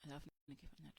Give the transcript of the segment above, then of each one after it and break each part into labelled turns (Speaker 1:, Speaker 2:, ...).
Speaker 1: Alafu nikifanya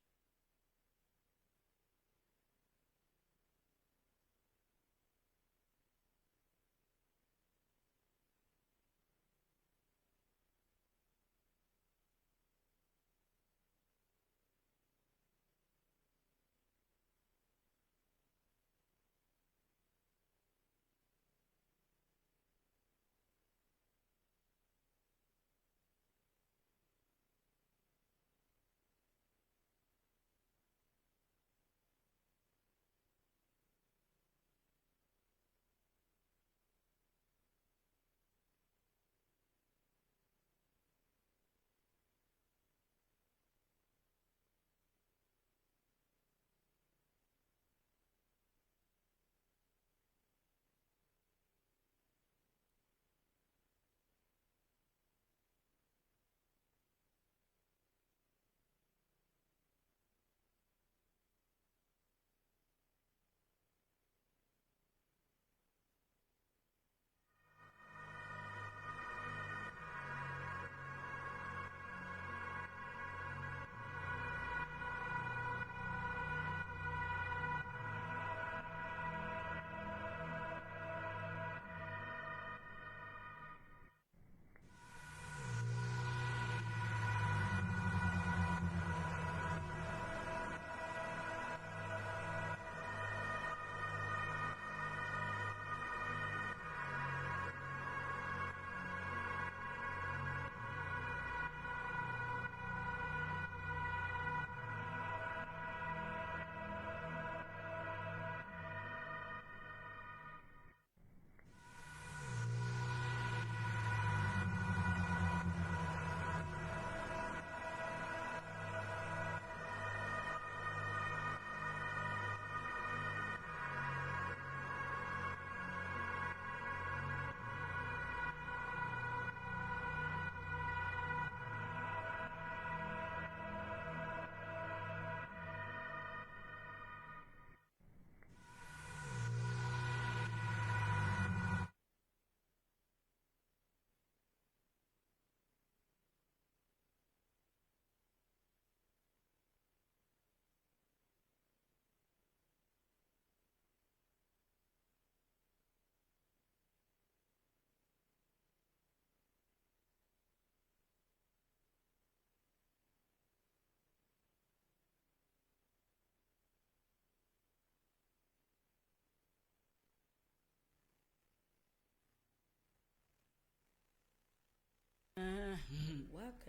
Speaker 2: work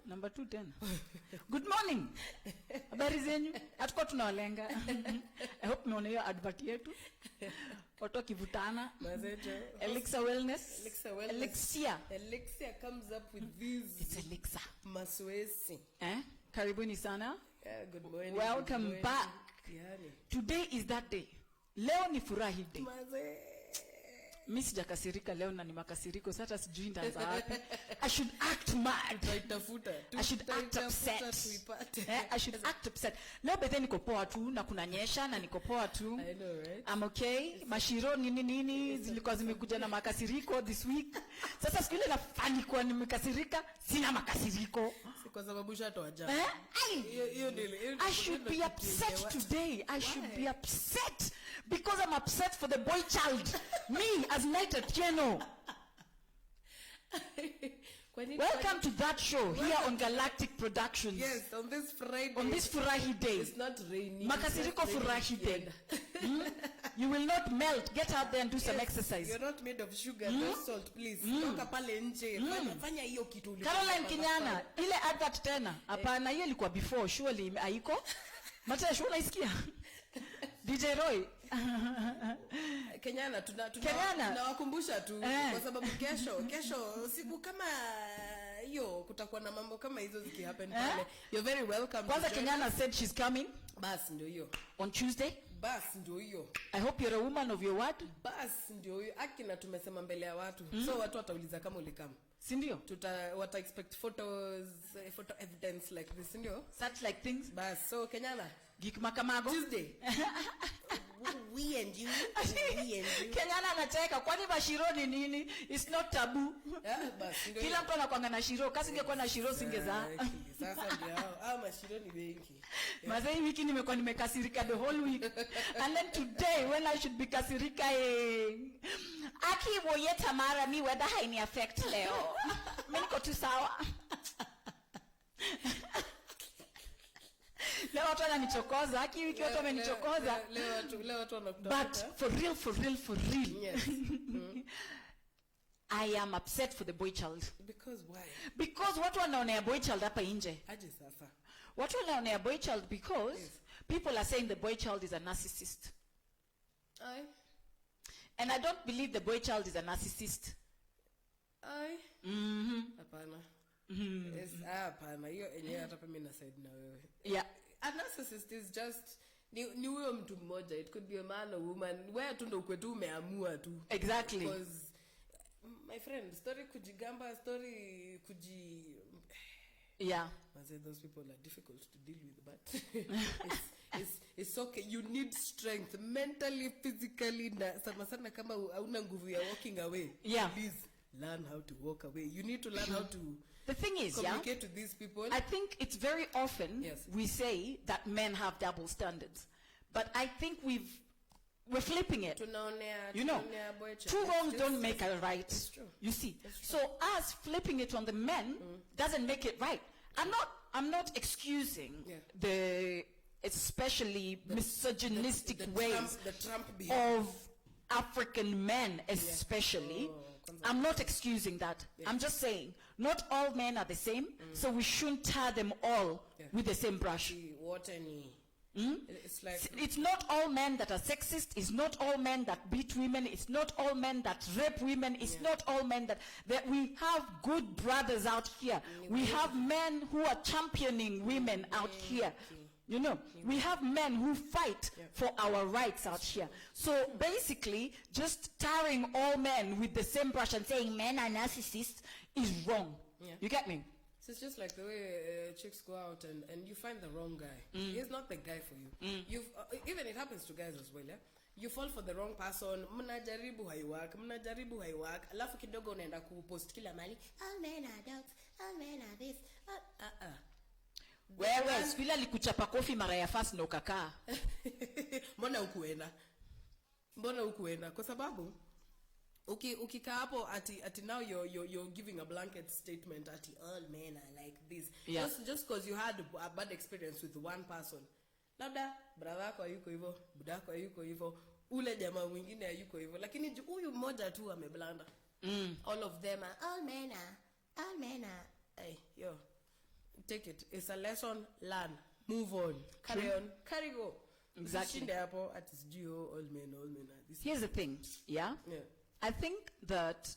Speaker 2: number 2
Speaker 1: tena. Good morning. Habari zenyu? Hatuko tunawalenga. I hope mmeona hiyo advert yetu. Watu kivutana.
Speaker 2: Mazeto.
Speaker 1: Elixir Wellness.
Speaker 2: Elixir comes up with these.
Speaker 1: It's Elixir.
Speaker 2: Maswesi.
Speaker 1: Karibuni sana.
Speaker 2: Yeah, good morning.
Speaker 1: Welcome back.
Speaker 2: Yani.
Speaker 1: Today is that day. Leo ni Furahiday. Mimi sijakasirika leo na ni makasiriko sasa sijui ndaanza wapi. I should act mad. I should act upset. I should act upset. Leo bethe niko poa tu na kunanyesha na niko poa tu.
Speaker 2: I know, right?
Speaker 1: I'm okay. Mashiro nini zilikuwa zimekuja na makasiriko this week. Sasa siku ile nafani kwa nimekasirika sina makasiriko.
Speaker 2: Kwa sababu shatoa jana.
Speaker 1: I should be upset today. I should be upset because I'm upset for the boy child. Me as Night Atieno. Welcome to that show here on Galactic Productions.
Speaker 2: Yes, on this Friday.
Speaker 1: On this Furahiday.
Speaker 2: It's not raining.
Speaker 1: Makasiriko Furahiday. You will not melt. Get out there and do some exercise.
Speaker 2: You're not made of sugar, no salt, please. Toka pale nje. Fanya hiyo kitu ulikuwa.
Speaker 1: Caroline Kinyana, ile advert tena. Hapana, hiyo ilikuwa before. Surely haiko. Mata show unaisikia? DJ Roy.
Speaker 2: Kenyana tunawakumbusha tu kwa sababu kesho siku kama hiyo kutakuwa na mambo kama hizo zikihappen pale. You're very welcome.
Speaker 1: Kwanza Kenyana said she's coming.
Speaker 2: Bas ndio hiyo.
Speaker 1: On Tuesday.
Speaker 2: Bas ndio hiyo.
Speaker 1: I hope you're a woman of your word.
Speaker 2: Bas ndio hiyo. Akina tumesema mbele ya watu. So watu watauliza kama ulikama.
Speaker 1: Si ndio?
Speaker 2: Wata expect photo evidence like this ndio.
Speaker 1: Such like things.
Speaker 2: Bas so Kenyana.
Speaker 1: Geek Makamago.
Speaker 2: Tuesday. We and you.
Speaker 1: Kenyana anacheka kwani Bashiro ni nini? It's not taboo.
Speaker 2: Yeah, basi ndio.
Speaker 1: Kila mtu anakuanga na shiro, kasi ingekuwa na shiro singeza.
Speaker 2: Sasa ndio shironi benki.
Speaker 1: Mazai wiki nimekuwa nimekasirika the whole week. And then today when I should be kasirika aki woyeta mara mi weather haini affect leo. Mimi niko tu sawa. Leo watu wananichokoza, aki wiki watu wamenichokoza.
Speaker 2: Leo watu wanakutafuta.
Speaker 1: But for real. Yes. I am upset for the boy child.
Speaker 2: Because why?
Speaker 1: Because watu wanaonea boy child hapa nje.
Speaker 2: Aje sasa.
Speaker 1: Watu wanaonea boy child because people are saying the boy child is a narcissist. And I don't believe the boy child is a narcissist.
Speaker 2: Hapana. Yes, hapana. Hiyo enyewe hata mimi na side na wewe.
Speaker 1: Yeah.
Speaker 2: A narcissist is just ni huyo mtu mmoja. It could be a man or woman. Wewe tu ndo ukwetu umeamua tu.
Speaker 1: Exactly.
Speaker 2: Because my friend, story kujigamba, story
Speaker 1: yeah.
Speaker 2: I say those people are difficult to deal with, but it's okay. You need strength mentally, physically. Sana kama hauna nguvu ya walking away.
Speaker 1: Yeah.
Speaker 2: Please learn how to walk away. You need to learn how to
Speaker 1: the thing is,
Speaker 2: communicate to these people.
Speaker 1: I think it's very often we say that men have double standards, but I think we're flipping it. You know, two wrongs don't make a right. You see, so us flipping it on the men doesn't make it right. I'm not excusing the especially misogynistic ways of African men, especially. I'm not excusing that. I'm just saying not all men are the same, so we shouldn't tar them all with the same brush.
Speaker 2: It's like
Speaker 1: it's not all men that are sexist. It's not all men that beat women. It's not all men that rape women. It's not all men that we have good brothers out here. We have men who are championing women out here. You know, we have men who fight for our rights out here. So basically, just tarring all men with the same brush and saying men are narcissists is wrong. You get me?
Speaker 2: So it's just like the way chicks go out and you find the wrong guy. He's not the guy for you. You've even it happens to guys as well. Yeah? You fall for the wrong person. Mnajaribu haiwak. Alafu kidogo unaenda kupost kila mali. All men are dogs. All men are this.
Speaker 1: Wewe sifila likuchapa kofi mara ya fast na ukakaa.
Speaker 2: Mbona hukuenda? Kwa sababu ukikaa hapo ati now you're giving a blanket statement ati all men are like this. Just because you had a bad experience with one person. Labda brother yako hayuko hivyo, budako hayuko hivyo, ule jamaa mwingine hayuko hivyo. Lakini huyu mmoja tu ameblanda. All of them are all men are. Hey, yo. Take it. It's a lesson. Learn. Move on. Carry on. Carry go.
Speaker 1: Exactly.
Speaker 2: All men are this.
Speaker 1: Here's the thing. Yeah. I think that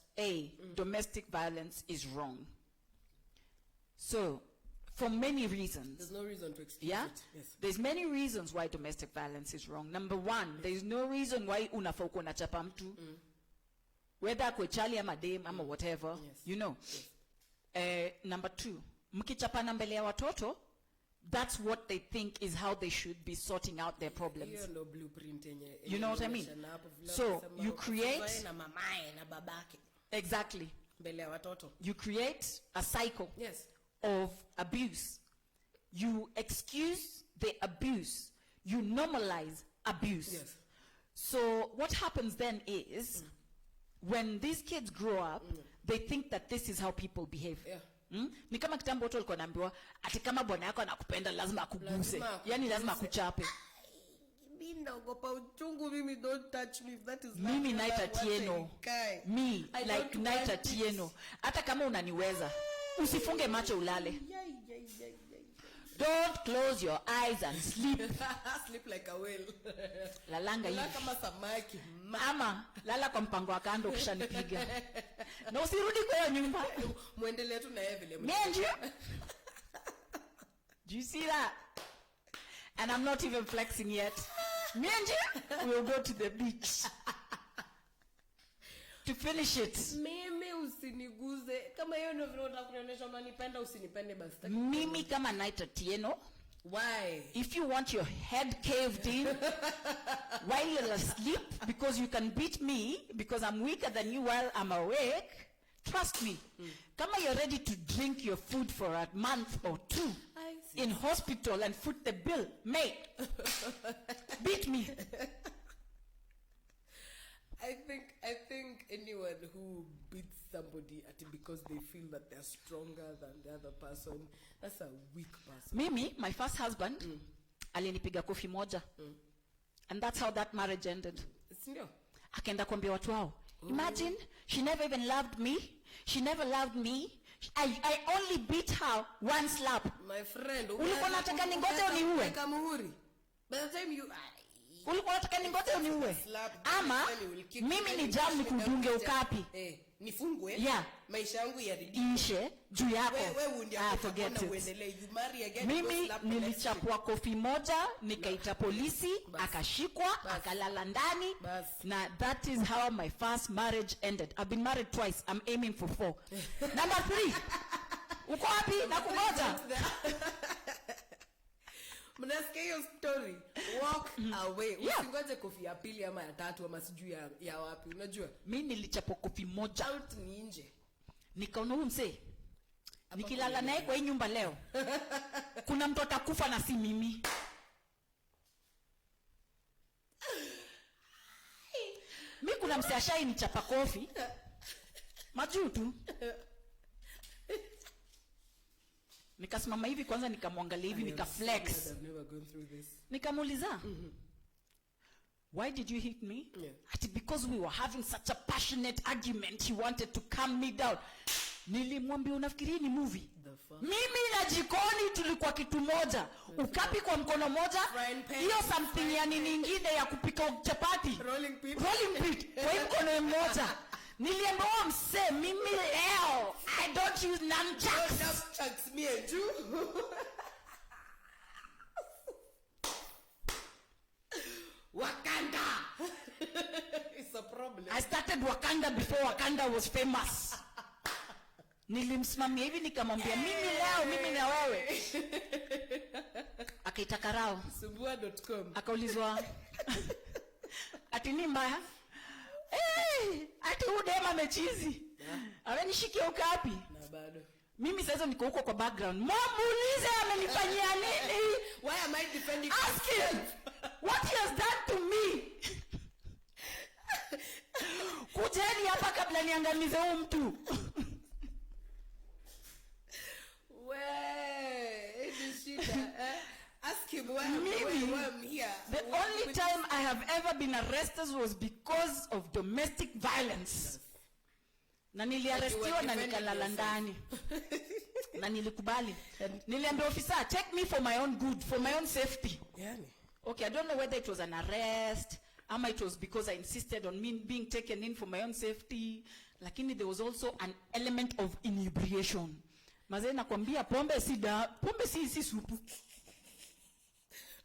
Speaker 1: domestic violence is wrong. So, for many reasons.
Speaker 2: There's no reason to excuse it. Yes.
Speaker 1: There's many reasons why domestic violence is wrong. Number one, there's no reason why unafaa uko na chapa mtu. Whether kwa chali ama dem ama whatever. You know. Number two, mkichapana mbele ya watoto, that's what they think is how they should be sorting out their problems. You know what I mean? So you create exactly. You create a cycle of abuse. You excuse the abuse. You normalize abuse. So what happens then is when these kids grow up, they think that this is how people behave. Ni kama kitambo watu walikuwa naambiwa ati kama bwana yako anakupenda lazima akuguse. Yani lazima akuchape.
Speaker 2: Mimi naogopa uchungu, mimi don't touch me. That is
Speaker 1: mimi Night Atieno. Me like Night Atieno. Hata kama unaniweza, usifunge macho ulale. Don't close your eyes and sleep.
Speaker 2: Sleep like a whale.
Speaker 1: Lalanga hivi.
Speaker 2: Kama samaki.
Speaker 1: Ama lala kwa mpango wa kando kushanipiga. Na usirudi kwa nyumba.
Speaker 2: Muendelee tu na yeye vile.
Speaker 1: Do you see that? And I'm not even flexing yet. We'll go to the beach. To finish it.
Speaker 2: Mimi usiniguze. Kama hiyo ndio vile unataka unanipenda usinipende basi.
Speaker 1: Mimi kama Night Atieno.
Speaker 2: Why?
Speaker 1: If you want your head caved in while you're asleep because you can beat me because I'm weaker than you while I'm awake, trust me. Kama you're ready to drink your food for a month or two, in hospital and foot the bill. Mate, beat me.
Speaker 2: I think anyone who beats somebody because they feel that they're stronger than the other person, that's a weak person.
Speaker 1: Mimi, my first husband, alinipiga kofi moja. And that's how that marriage ended. Akaenda kuambia watu wao. Imagine, she never even loved me. She never loved me. I only beat her one slap.
Speaker 2: My friend,
Speaker 1: ulikuwa unataka ningoje uniue?
Speaker 2: By the time you
Speaker 1: ulikuwa unataka ningoje uniue? Ama mimi ni jam nikudunge ukapi.
Speaker 2: Nifungwe.
Speaker 1: Yeah.
Speaker 2: Maisha yangu yaridi.
Speaker 1: Ishe juu yako. Forget it.
Speaker 2: You marry again.
Speaker 1: Mimi nilichapwa kofi moja, nikaita polisi, akashikwa, akalala ndani. Na that is how my first marriage ended. I've been married twice. I'm aiming for 4. Number 3. Uko wapi? Nakungoja.
Speaker 2: Mnasikia hiyo story? Walk away. Usingoje kofi ya pili ama ya tatu ama sijui ya wapi. Unajua?
Speaker 1: Mimi nilichapwa kofi moja.
Speaker 2: Out ni nje.
Speaker 1: Nikaona huyu mzee. Nikilala naye kwa hii nyumba leo. Kuna mtu atakufa na si mimi. Mimi kuna msee ashai nichapa kofi. Majuu tu. Nikasimama hivi kwanza nikamwangalia hivi nikaflex. Nikamuuliza. Why did you hit me? Because we were having such a passionate argument, he wanted to calm me down. Nilimwambia unafikiri ni movie? Mimi na jikoni tulikuwa kitu moja. Ukapi kwa mkono moja. Hiyo something ya nini nyingine ya kupika chapati. Rolling pin kwa mkono mmoja. Niliambiwa mse mimi leo I don't use nunchucks.
Speaker 2: Nunchucks me and you. Wakanda. It's a problem.
Speaker 1: I started Wakanda before Wakanda was famous. Nilimsimamia hivi nikamwambia mimi leo mimi na wewe. Akaita karao.
Speaker 2: Subua.com.
Speaker 1: Akaulizwa. Ati ni mbaya? Ati udema mechizi. Amenishikia uko wapi?
Speaker 2: Na bado.
Speaker 1: Mimi sasa niko huko kwa background. Muulize amenifanyia nini?
Speaker 2: Why am I defending
Speaker 1: Ask him what he has done to me. Kujeni hapa kabla niangamize huyu mtu.
Speaker 2: Ask him why I'm here.
Speaker 1: The only time I have ever been arrested was because of domestic violence. Na niliarestiwa na nikalala ndani. Na nilikubali. Niliambia officer, take me for my own good, for my own safety. Okay, I don't know whether it was an arrest, ama it was because I insisted on me being taken in for my own safety. Lakini there was also an element of inebriation. Mazee nakwambia pombe si supu.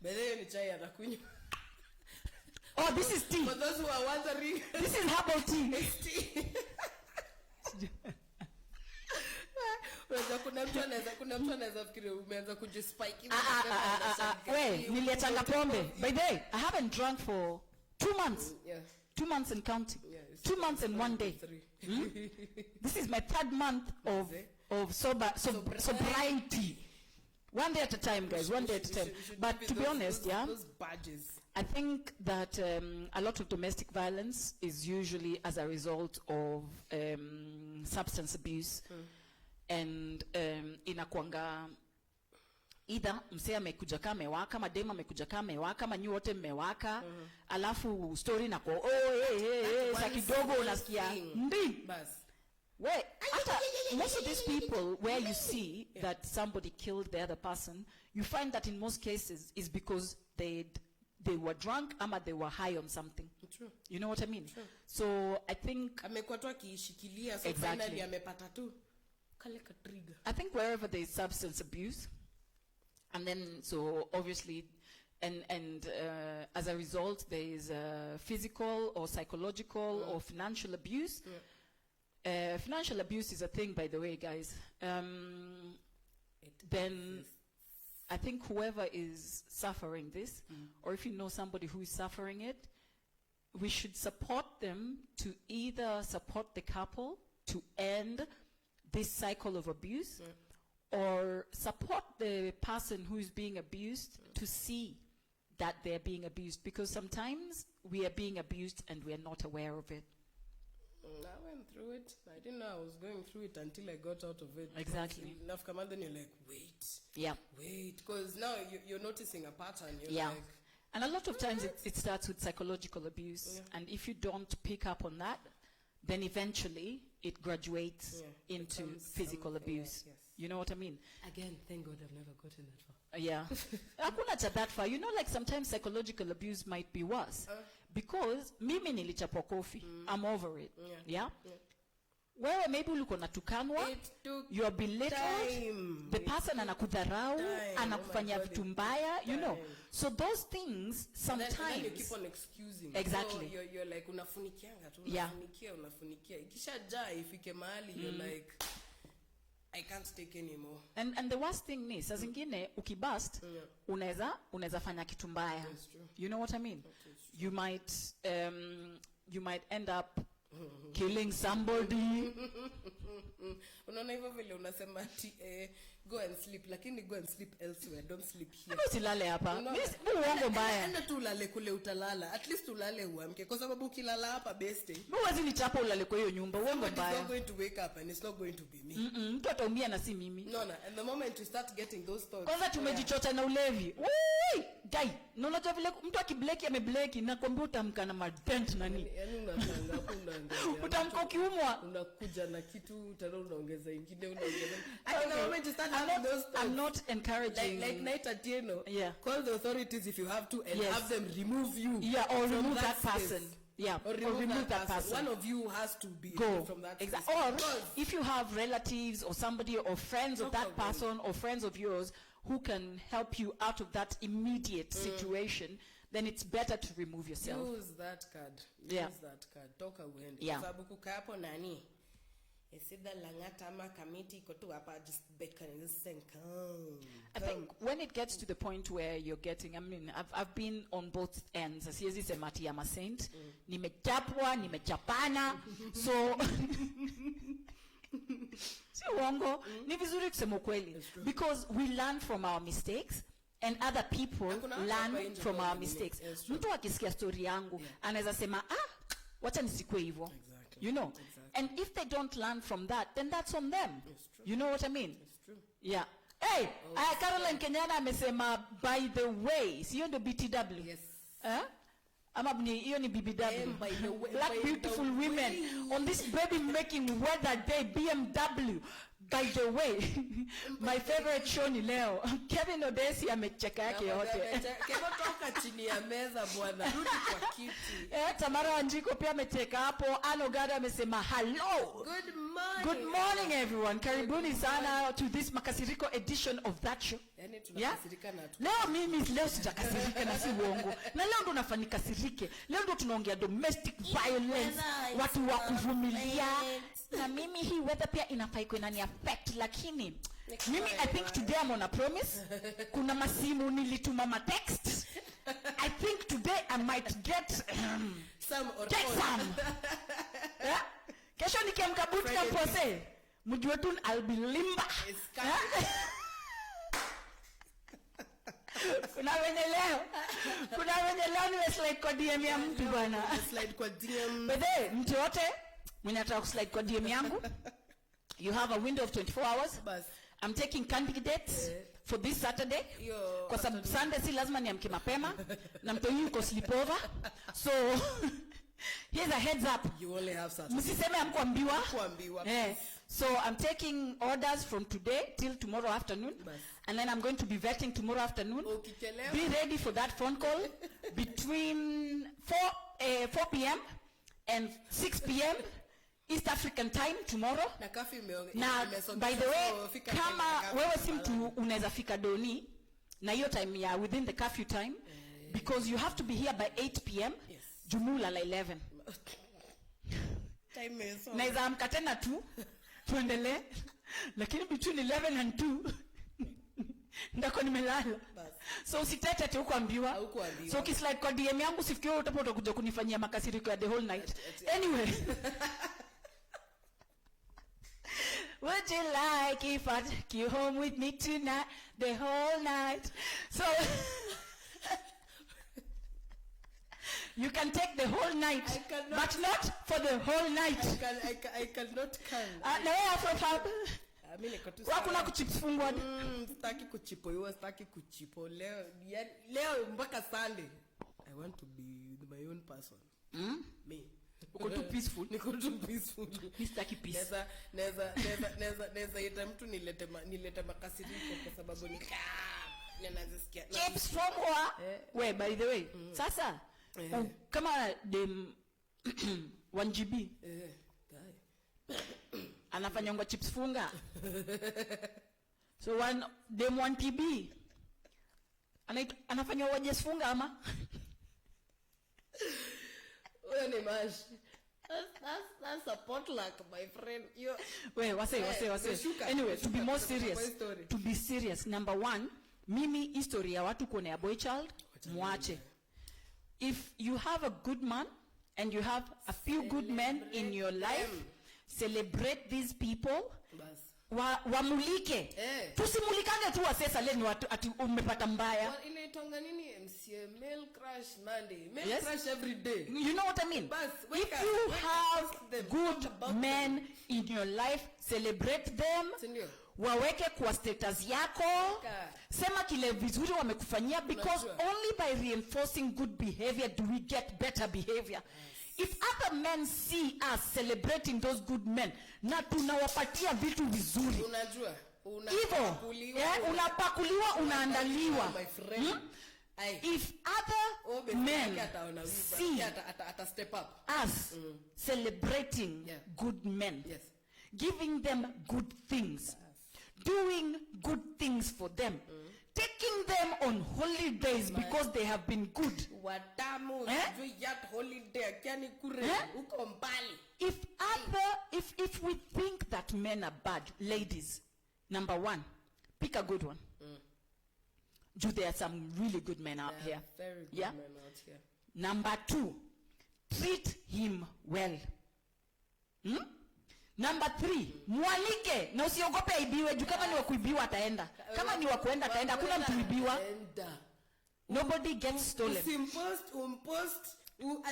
Speaker 2: Bele ni chai anakunywa.
Speaker 1: Oh, this is tea.
Speaker 2: For those who are wondering,
Speaker 1: this is herbal tea.
Speaker 2: It's tea. Kuna mtu anaweza fikiri umeanza kujispike.
Speaker 1: Wewe niliachanga pombe. By the way, I haven't drunk for 2 months. 2 months and counting. 2 months and 1 day. This is my 3rd month of sobriety. 1 day at a time, guys. 1 day at a time. But to be honest,
Speaker 2: those badges.
Speaker 1: I think that a lot of domestic violence is usually as a result of substance abuse. And inakuanga either msee amekuja kama amewaka, madema amekuja kama amewaka, manyi wote mmewaka, alafu story na kwa sa kidogo unasikia ndi. Wait, after most of these people where you see that somebody killed the other person, you find that in most cases is because they were drunk ama they were high on something.
Speaker 2: True.
Speaker 1: You know what I mean?
Speaker 2: True.
Speaker 1: So I think
Speaker 2: amekuwa tu akishikilia so
Speaker 1: exactly.
Speaker 2: Finally amepata tu kale ka trigger.
Speaker 1: I think wherever there is substance abuse, and then so obviously and as a result there is physical or psychological or financial abuse. Financial abuse is a thing, by the way, guys. Then I think whoever is suffering this, or if you know somebody who is suffering it, we should support them to either support the couple to end this cycle of abuse, or support the person who is being abused to see that they're being abused, because sometimes we are being abused and we are not aware of it.
Speaker 2: I went through it. I didn't know I was going through it until I got out of it.
Speaker 1: Exactly.
Speaker 2: Enough come, and then you're like, wait.
Speaker 1: Yeah.
Speaker 2: Wait, because now you're noticing a pattern. You're
Speaker 1: yeah.
Speaker 2: like,
Speaker 1: and a lot of times it starts with psychological abuse. Yeah. And if you don't pick up on that, then eventually it graduates into physical abuse. Yes. You know what I mean?
Speaker 2: Again, thank God I've never gotten that far.
Speaker 1: Yeah. Hakuna that far. You know, like sometimes psychological abuse might be worse. Because mimi nilichapwa kofi. I'm over it. Yeah? Wewe maybe ulikuwa natukanwa, you are belittled, the person anakudharau, anakufanya vitu mbaya, you know. So those things sometimes
Speaker 2: and then you keep on excusing.
Speaker 1: Exactly.
Speaker 2: So you're like unafunikianga tu, unafunikia. Ikishajaa ifike mahali you're like, I can't take anymore.
Speaker 1: And the worst thing is, saa zingine ukibust, unaweza fanya kitu mbaya. You know what I mean? You might end up killing somebody.
Speaker 2: Unaona hivyo vile unasema ati go and sleep, lakini go and sleep elsewhere, don't sleep here.
Speaker 1: Mbona usilale hapa? Mimi uongo mbaya.
Speaker 2: Enda tu ulale kule utalala. At least ulale uamke, kwa sababu ukilala hapa best day.
Speaker 1: Huwezi nichapa ulale kwa hiyo nyumba, uongo mbaya.
Speaker 2: It's not going to wake up and it's not going to be me.
Speaker 1: Mtu ataumia na si mimi.
Speaker 2: No, and the moment you start getting those thoughts.
Speaker 1: Kwanza tumejichota na ulevi. Woi, guy, na unajua vile mtu akibleki amebleki na kwambia utamka na madent nani.
Speaker 2: Yaani unatanga hapo unaangalia.
Speaker 1: Utamka ukiumwa.
Speaker 2: Unakuja na kitu utaro unaongeza ingine unaongeza. At the moment you start having those thoughts.
Speaker 1: I'm not encouraging
Speaker 2: like Night Atieno.
Speaker 1: Yeah.
Speaker 2: Call the authorities if you have to and have them remove you.
Speaker 1: Yeah, or remove that person. Yeah,
Speaker 2: or remove that person. One of you has to be
Speaker 1: go
Speaker 2: from that
Speaker 1: exactly. Or if you have relatives or somebody or friends of that person or friends of yours who can help you out of that immediate situation, then it's better to remove yourself.
Speaker 2: Use that card. Use that card. Toka uende.
Speaker 1: Yeah.
Speaker 2: Sababu kukaa hapo nani? Isida langata ama kamiti kotu hapa just bacon and just saying come.
Speaker 1: I think when it gets to the point where you're getting, I mean, I've been on both ends. Siwezi sema ati I'm a saint. Nimechapwa, nimechapana. So si uongo, ni vizuri kusema ukweli, because we learn from our mistakes and other people learn from our mistakes. Mtu akisikia story yangu anaweza sema wacha nisikue hivyo. You know? And if they don't learn from that, then that's on them. You know what I mean?
Speaker 2: It's true.
Speaker 1: Yeah. Hey, Caroline Kenyana amesema, by the way, siyo ndo BTW?
Speaker 2: Yes.
Speaker 1: Ama hiyo ni BBW.
Speaker 2: By the way,
Speaker 1: Black beautiful women on this baby making weather day, BMW. By the way, my favorite show ni leo. Kevin Odesi amecheka yake yote.
Speaker 2: Kevin toka chini ya meza bwana. Rudi kwa kiti.
Speaker 1: Tamara Wanjiko pia amecheka hapo. Ano Gada amesema hello.
Speaker 2: Good morning.
Speaker 1: Good morning everyone. Karibuni sana to this Makasiriko edition of that show.
Speaker 2: Yani tunakasirika na tu.
Speaker 1: Leo mimi leo sijakasirika na si uongo. Na leo ndo nafanya kasirike. Leo ndo tunaongea domestic violence. Watu wa kuvumilia. Na mimi hii weather pia inafaa iko inani affect, lakini mimi I think today I'm on a promise. Kuna masimu nilituma ma text. I think today I might get
Speaker 2: some or
Speaker 1: get some. Yeah? Kesho nikiamka bootcamp pose. Mjue tu I'll be limba. Kuna wenye leo ni slide kwa DM ya mtu bwana.
Speaker 2: Slide kwa DM.
Speaker 1: Bede mtu yote mwenye ataka kuslide kwa DM yangu, you have a window of 24 hours. I'm taking candidates for this Saturday. Kwa sababu Sunday si lazima niamke mapema na mtu yuko sleepover. So here's a heads up.
Speaker 2: You only have Saturday.
Speaker 1: Msiseme hamkuambiwa.
Speaker 2: Kuambiwa.
Speaker 1: So I'm taking orders from today till tomorrow afternoon. And then I'm going to be vetting tomorrow afternoon. Be ready for that phone call between 4 p.m. and 6 p.m. East African time tomorrow. Na by the way, kama wewe si mtu unaweza fika doni na hiyo time ya within the curfew time, because you have to be here by 8 p.m. Jumula la 11.
Speaker 2: Time is on.
Speaker 1: Naweza amka tena tu tuendelee, lakini between 11 and 2 ndako nimelala. So usitete tu kuambiwa. So ukislide kwa DM yangu usifikirie utapata kuja kunifanyia makasiriko ya the whole night. Anyway. Would you like if I take you home with me tonight, the whole night? So you can take the whole night, but not for the whole night.
Speaker 2: I cannot
Speaker 1: Na AfroFabb. Wakuna kuchipfungwa.
Speaker 2: Staki kuchipo, staki kuchipo. Leo mpaka Sunday. I want to be my own person. Me.
Speaker 1: Uko too peaceful.
Speaker 2: Niko too peaceful.
Speaker 1: Mr. Peace.
Speaker 2: Neza ita mtu nilete makasiriko kwa sababu ninazisikia.
Speaker 1: Chips from where? By the way. Sasa kama dem 1GB. Anafanyanga chips funga. So dem 1TB. Anafanya wajes funga ama?
Speaker 2: That's a potluck, my friend.
Speaker 1: Wait, wase. Anyway, to be more serious. To be serious, number one, mimi history ya watu kuonea boy child, muache. If you have a good man and you have a few good men in your life, celebrate these people. Wamulike. Tusimulikane tu wasesa leni watu ati umepata mbaya.
Speaker 2: Inaitanga nini MCA male crush Monday. Male crush every day.
Speaker 1: You know what I mean? If you have good men in your life, celebrate them. Waweke kwa status yako. Sema kile vizuri wamekufanyia, because only by reinforcing good behavior do we get better behavior. If other men see us celebrating those good men, na tunawapatia vitu vizuri.
Speaker 2: Unajua?
Speaker 1: Unapakuliwa, unaandaliwa. If other men see
Speaker 2: step up
Speaker 1: us celebrating good men, giving them good things, doing good things for them, taking them on holidays because they have been good. If we think that men are bad, ladies, number one, pick a good one. There are some really good men out here.
Speaker 2: Very good men out here.
Speaker 1: Number two, treat him well. Number three, mwalike na usiogope aibiwe, juu kama ni wa kuibiwa ataenda. Kama ni wa kuenda ataenda, kuna mtu kuibiwa. Nobody gets stolen.
Speaker 2: Umpost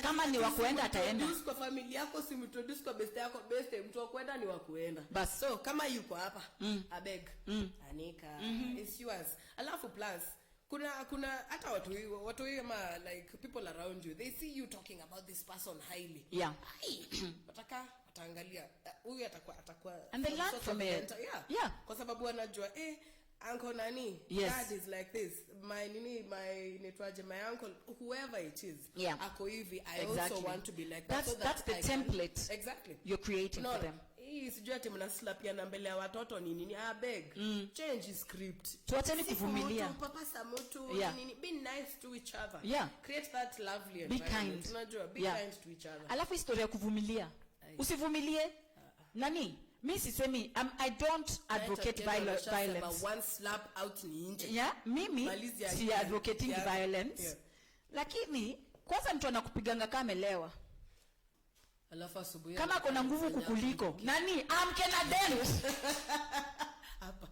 Speaker 1: kama ni wa kuenda ataenda.
Speaker 2: Introduce kwa familia yako, introduce kwa best yako, mtu wa kuenda ni wa kuenda.
Speaker 1: Bas.
Speaker 2: So kama yuko hapa, abeg, anika, it's yours. Alafu plus kuna hata watu kama like people around you, they see you talking about this person highly.
Speaker 1: Yeah.
Speaker 2: Wataangalia huyu atakuwa
Speaker 1: and they learn from it. Yeah.
Speaker 2: Kwa sababu wanajua uncle nani, dad is like this, my uncle, whoever it is, ako hivi, I also want to be like that.
Speaker 1: That's the template you're creating for them.
Speaker 2: Sijui ati mnaslapiana mbele ya watoto nini, abeg, change script.
Speaker 1: Tuacheni kuvumilia.
Speaker 2: Papasa mtu nini, be nice to each other. Create that lovely
Speaker 1: environment.
Speaker 2: Unajua, be kind to each other.
Speaker 1: Alafu historia kuvumilia. Usivumilie. Nani? Mimi sisemi I don't advocate violence.
Speaker 2: One slap out ni nje.
Speaker 1: Mimi si advocating violence. Lakini kwanza mtu anakupiganga kama amelewa.
Speaker 2: Alafu asubuhi
Speaker 1: kama kuna nguvu kukuliko. Nani? Amke na dent.
Speaker 2: Hapa.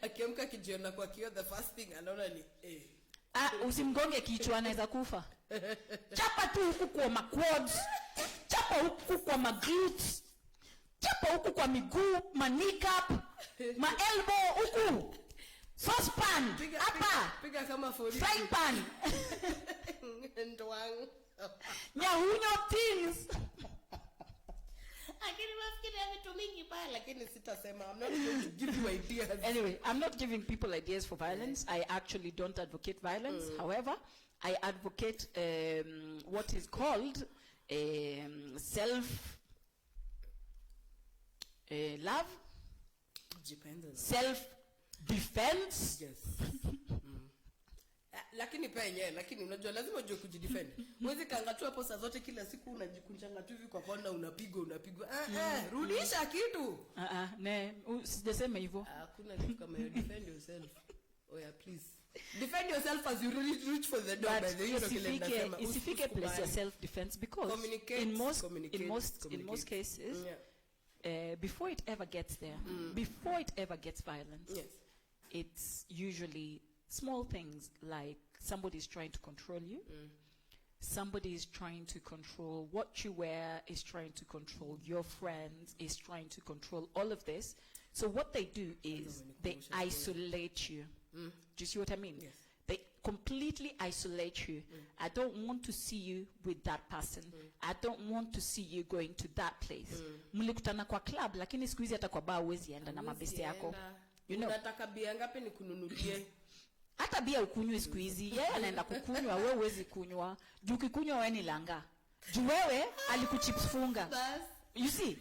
Speaker 2: Akiamka kijiona kwa kioo, the first thing anaona ni
Speaker 1: usimgonge kichwa, anaweza kufa. Chapa tu huku kwa quads. Chapa huku kwa glutes. Chapa huku kwa miguu, kneecap, elbow huku. Saucepan, hapa.
Speaker 2: Piga kama
Speaker 1: frying pan.
Speaker 2: Ndwang.
Speaker 1: Nyahunyo things.
Speaker 2: Lakini nafikiria vitu mingi pale, lakini sitasema. I'm not going to give you ideas.
Speaker 1: Anyway, I'm not giving people ideas for violence. I actually don't advocate violence. However, I advocate what is called love, self-defense.
Speaker 2: Yes. Lakini unajua lazima ujue kujidefend. Mwezi kangatua hapo saa zote kila siku unajikunjanga tu hivi kwa kona, unapigwa. Rudisha kitu.
Speaker 1: Sijasema hivyo.
Speaker 2: Hakuna kitu kama you defend yourself. Please. Defend yourself as you reach for the door.
Speaker 1: Isifike place your self defense, because in most cases before it ever gets there, before it ever gets violent,
Speaker 2: Yes.
Speaker 1: it's usually small things like somebody's trying to control you. Somebody is trying to control what you wear, is trying to control your friends, is trying to control all of this. So what they do is they isolate you. Do you see what I mean?
Speaker 2: Yes.
Speaker 1: They completely isolate you. I don't want to see you with that person. I don't want to see you going to that place. Mlikutana kwa club, lakini siku hizi hata kwa bar huwezi enda na mabeste yako. You know?
Speaker 2: Unataka bia ngapi nikununulie?
Speaker 1: Hata bia ukunywe siku hizi. Yeye anaenda kukunywa, wewe huwezi kunywa. Juu ukikunywa wewe ni langa. Juu wewe alikuchips funga. You see?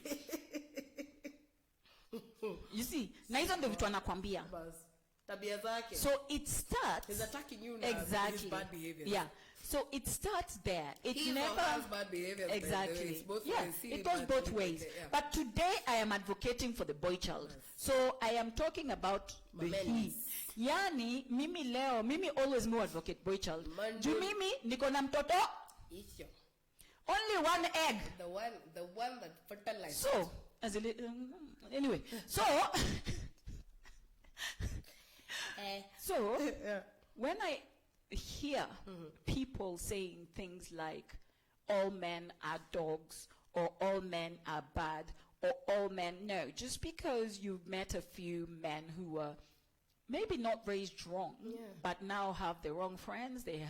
Speaker 1: You see? Na hizo ndio vitu anakwambia.
Speaker 2: Tabia zake.
Speaker 1: So it starts.
Speaker 2: He's attacking you now.
Speaker 1: Exactly.
Speaker 2: His bad behavior.
Speaker 1: Yeah. So it starts there. It
Speaker 2: He
Speaker 1: never
Speaker 2: has bad behavior.
Speaker 1: exactly.
Speaker 2: It's both
Speaker 1: Yeah,
Speaker 2: ways.
Speaker 1: it goes both ways.
Speaker 2: Yeah.
Speaker 1: But today I am advocating for the boy child. Yes. So I am talking about the he. Yani mimi leo, mimi always more advocate boy child. Ju mimi niko na mtoto.
Speaker 2: Isho.
Speaker 1: Only one egg.
Speaker 2: The one that fertilized.
Speaker 1: So as a anyway, so so
Speaker 2: yeah.
Speaker 1: when I hear people saying things like all men are dogs or all men are bad or all men, no, just because you've met a few men who were maybe not raised wrong, but now have the wrong friends, they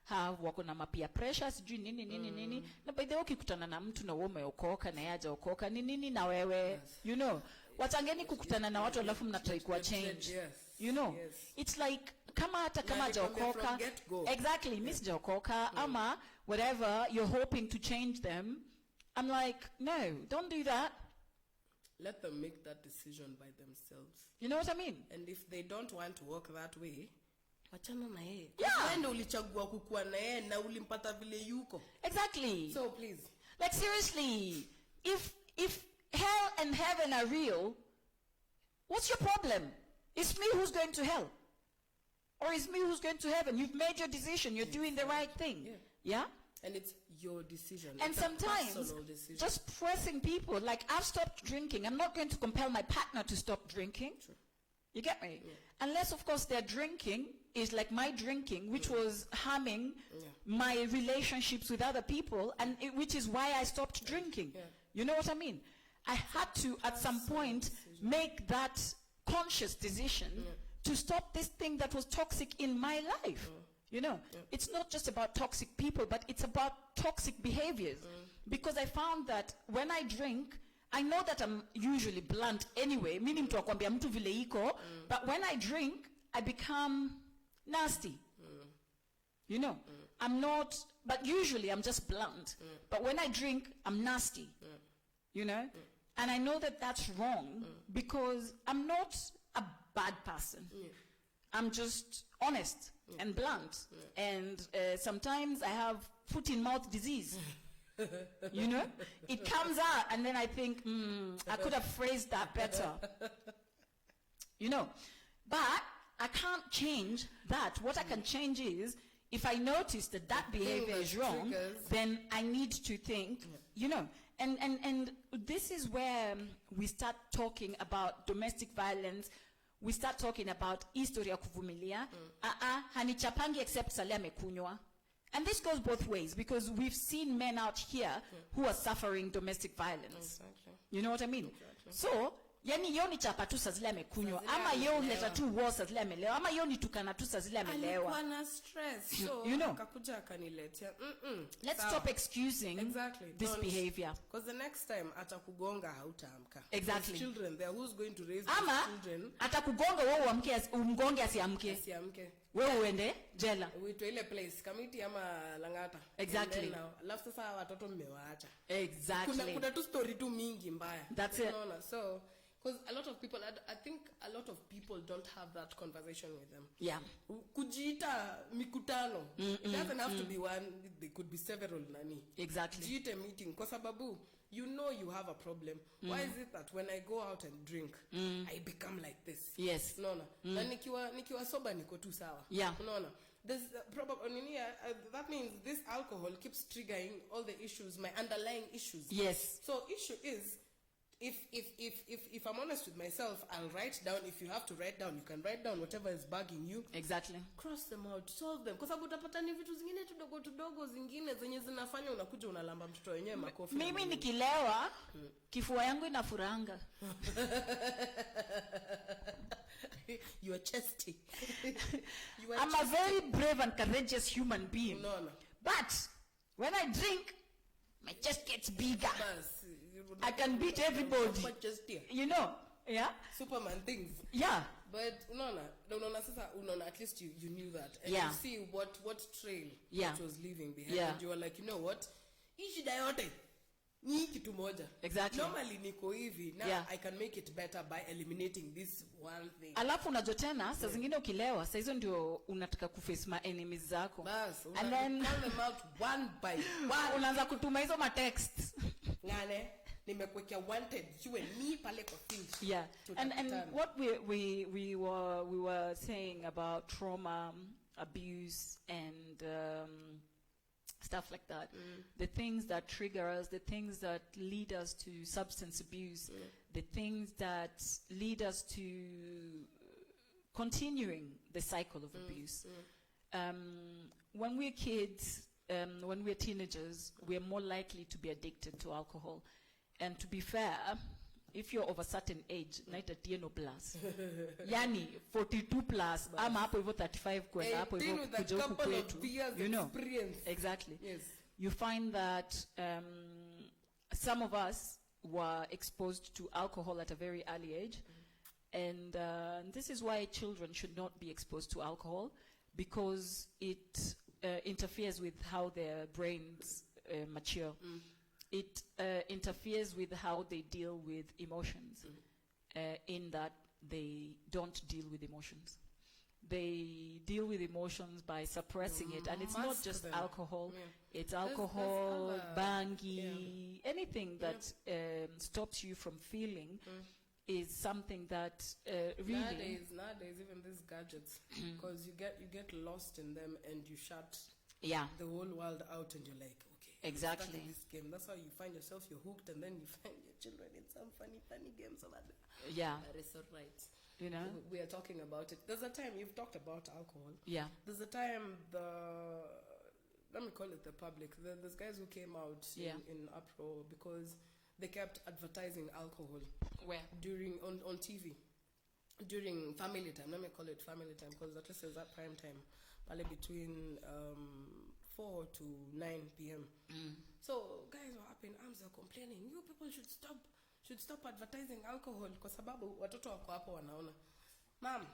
Speaker 1: have wako na mapia pressures, sijui nini, na by the way ukikutana na mtu na wewe umeokoka na yaja okoka, nini na wewe, you know, watangeni kukutana na watu alafu mnatrai kuwa change, you know, it's like kama hata kama hajaokoka, exactly, miss hajaokoka, ama whatever, you're hoping to change them. I'm like, no, don't do that.
Speaker 2: Let them make that decision by themselves.
Speaker 1: You know what I mean?
Speaker 2: And if they don't want to walk that way, wachana na yeye.
Speaker 1: Yeah.
Speaker 2: Ndio ulichagua kukua na yeye na ulimpata vile yuko.
Speaker 1: Exactly.
Speaker 2: So please.
Speaker 1: Like seriously, if hell and heaven are real, what's your problem? It's me who's going to hell. Or it's me who's going to heaven. You've made your decision. You're doing the right thing. Yeah?
Speaker 2: And it's your decision.
Speaker 1: And
Speaker 2: it's
Speaker 1: sometimes, just pressing people, like I've stopped drinking. I'm not going to compel my partner to stop drinking. True. You get me? Yeah. Unless, of course, their drinking is like my drinking, which was harming my relationships with other people, and which is why I stopped drinking. Yeah. You know what I mean? I had to, at some point, make that conscious decision to stop this thing that was toxic in my life. You know, it's not just about toxic people, but it's about toxic behaviors. Because I found that when I drink, I know that I'm usually blunt anyway, meaning to akwambia mtu vile iko, but when I drink, I become nasty. You know, I'm not, but usually I'm just blunt. But when I drink, I'm nasty. You know, and I know that that's wrong because I'm not a bad person. I'm just honest and blunt. And sometimes I have foot in mouth disease. You know, it comes out and then I think, I could have phrased that better. You know, but I can't change that. What I can change is, if I notice that that behavior is wrong, then I need to think, you know, and this is where we start talking about domestic violence. We start talking about history ya kuvumilia. Hanichapangi except sale amekunywa. And this goes both ways, because we've seen men out here who are suffering domestic violence. Exactly. You know what I mean? Exactly. So, yani yo ni chapa tu sazile amekunywa, ama yo leta tu war sazile amelewa, ama yo ni tukana tu sazile amelewa.
Speaker 2: Alikuwa na stress. So,
Speaker 1: you know,
Speaker 2: akakuja akaniletea.
Speaker 1: let's stop excusing this behavior.
Speaker 2: Because the next time atakugonga hautaamka.
Speaker 1: Exactly.
Speaker 2: There's children there, who's going to raise
Speaker 1: ama
Speaker 2: children?
Speaker 1: Atakugonga wewe umgonge asiamke.
Speaker 2: Asiamke.
Speaker 1: Wewe uende jela.
Speaker 2: Uitwe ile place kamiti ama Langata.
Speaker 1: Exactly.
Speaker 2: Alafu sasa watoto mmewaacha.
Speaker 1: Exactly.
Speaker 2: Kuna tu story tu mingi mbaya.
Speaker 1: That's it.
Speaker 2: So, because a lot of people, I think a lot of people don't have that conversation with them.
Speaker 1: Yeah.
Speaker 2: Kujiita mikutano. It doesn't have to be one. There could be several nani.
Speaker 1: Exactly.
Speaker 2: Jiite meeting. Kwa sababu, you know you have a problem. Why is it that when I go out and drink, I become like this?
Speaker 1: Yes.
Speaker 2: Unaona. Na nikiwa sober niko tu sawa.
Speaker 1: Yeah.
Speaker 2: Unaona. There's probably that means this alcohol keeps triggering all the issues, my underlying issues.
Speaker 1: Yes.
Speaker 2: So issue is, if I'm honest with myself, I'll write down. If you have to write down, you can write down whatever is bugging you.
Speaker 1: Exactly.
Speaker 2: Cross them out, solve them. Kwa sababu utapata ni vitu zingine tudogo zingine zenye zinafanya unakuja unalamba mtoto wenyewe makofi.
Speaker 1: Mimi nikilewa kifua yangu inafuranga.
Speaker 2: You are chesty.
Speaker 1: I'm a very brave and courageous human being.
Speaker 2: No.
Speaker 1: But when I drink, my chest gets bigger. I can beat everybody. You know, yeah?
Speaker 2: Superman things.
Speaker 1: Yeah.
Speaker 2: But no, at least you knew that. And
Speaker 1: yeah.
Speaker 2: you see what trail
Speaker 1: yeah.
Speaker 2: it was leaving behind.
Speaker 1: Yeah.
Speaker 2: And you were like, you know what? Exactly. Normally niko hivi. Now yeah. I can make it better by eliminating this one thing.
Speaker 1: Alafu unajua tena saa zingine ukilewa saa hizo ndio unataka kuface ma enemies zako.
Speaker 2: And then call them out one by one.
Speaker 1: Unaanza kutuma hizo ma texts.
Speaker 2: Ngane nimekwekea wanted you and me pale kwa field.
Speaker 1: Yeah. And what we were saying about trauma, abuse and stuff like that. The things that trigger us, the things that lead us to substance abuse, the things that lead us to continuing the cycle of abuse. When we're kids, when we're teenagers, we're more likely to be addicted to alcohol. And to be fair, if you're of a certain age, Night Atieno plus, yani 42 plus, ama hapo hivyo 35 kwenda hapo hivyo kuja huku kwetu, you know, exactly.
Speaker 2: Yes.
Speaker 1: You find that some of us were exposed to alcohol at a very early age, and this is why children should not be exposed to alcohol, because it interferes with how their brains mature. It interferes with how they deal with emotions, in that they don't deal with emotions. They deal with emotions by suppressing it, and it's not just alcohol. Yeah. It's alcohol, bangi, anything that stops you from feeling is something that really...
Speaker 2: Nowadays, even these gadgets, because you get lost in them and you shut the whole world out and you're like,
Speaker 1: exactly.
Speaker 2: This game. That's how you find yourself. You're hooked, and then you find your children in some funny games over there.
Speaker 1: Yeah,
Speaker 2: that is so right.
Speaker 1: You know,
Speaker 2: we are talking about it. There's a time you've talked about alcohol.
Speaker 1: Yeah.
Speaker 2: There's a time let me call it the public. There's guys who came out in uproar because they kept advertising alcohol.
Speaker 1: Where?
Speaker 2: On TV. During family time. Let me call it family time because at least it's that prime time. Probably between 4 to 9 p.m. So guys were up in arms, are complaining, you people should stop advertising alcohol kwa sababu watoto wako hapo wanaona. Mom,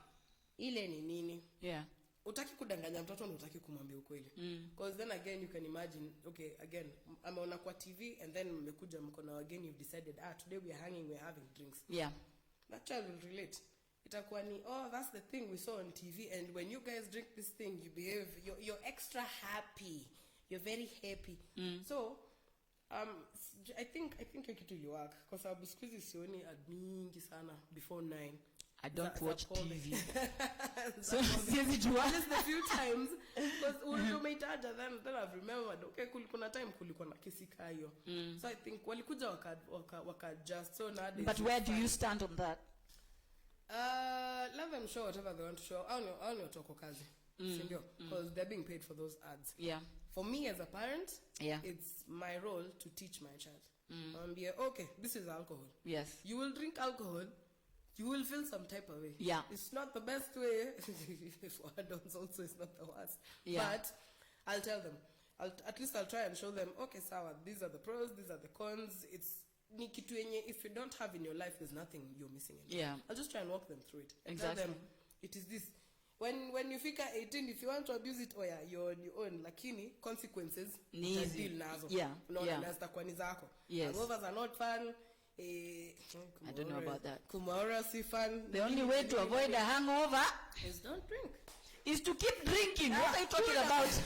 Speaker 2: ile ni nini?
Speaker 1: Yeah.
Speaker 2: Utaki kudanganya mtoto na utaki kumwambia ukweli. Because then again you can imagine, okay, again, ameona kwa TV and then mmekuja mko na again you've decided, today we are hanging, we are having drinks.
Speaker 1: Yeah.
Speaker 2: That child will relate. Itakuwa ni, that's the thing we saw on TV, and when you guys drink this thing, you behave, you're extra happy, you're very happy. So I think you kitu you work because I squeeze sioni ad mingi sana before 9.
Speaker 1: I don't watch TV.
Speaker 2: So just the few times because ulitomeitaja then I've remembered, okay, kuna time kulikuwa na kesi kayo. So I think walikuja waka adjust. So nowadays,
Speaker 1: but where do you stand on that?
Speaker 2: Let them show whatever they want to show. I don't know toko kazi. Because they're being paid for those ads.
Speaker 1: Yeah.
Speaker 2: For me as a parent, it's my role to teach my child. Okay, this is alcohol.
Speaker 1: Yes.
Speaker 2: You will drink alcohol, you will feel some type of way.
Speaker 1: Yeah.
Speaker 2: It's not the best way. For adults also, it's not the worst.
Speaker 1: Yeah.
Speaker 2: But I'll tell them. At least I'll try and show them, okay, Sawa, these are the pros, these are the cons. If you don't have in your life, there's nothing you're missing in life.
Speaker 1: Yeah.
Speaker 2: I'll just try and walk them through it. And
Speaker 1: exactly.
Speaker 2: tell them, it is this. When you figure 18, if you want to abuse it, you're on your own. Lakini, consequences, deal nazo.
Speaker 1: Yeah.
Speaker 2: No,
Speaker 1: yeah. Yes.
Speaker 2: Hangovers are not fun.
Speaker 1: I don't know about that.
Speaker 2: Kumara si fun.
Speaker 1: The only way to avoid a hangover
Speaker 2: is don't drink.
Speaker 1: Is to keep drinking. What are you talking about?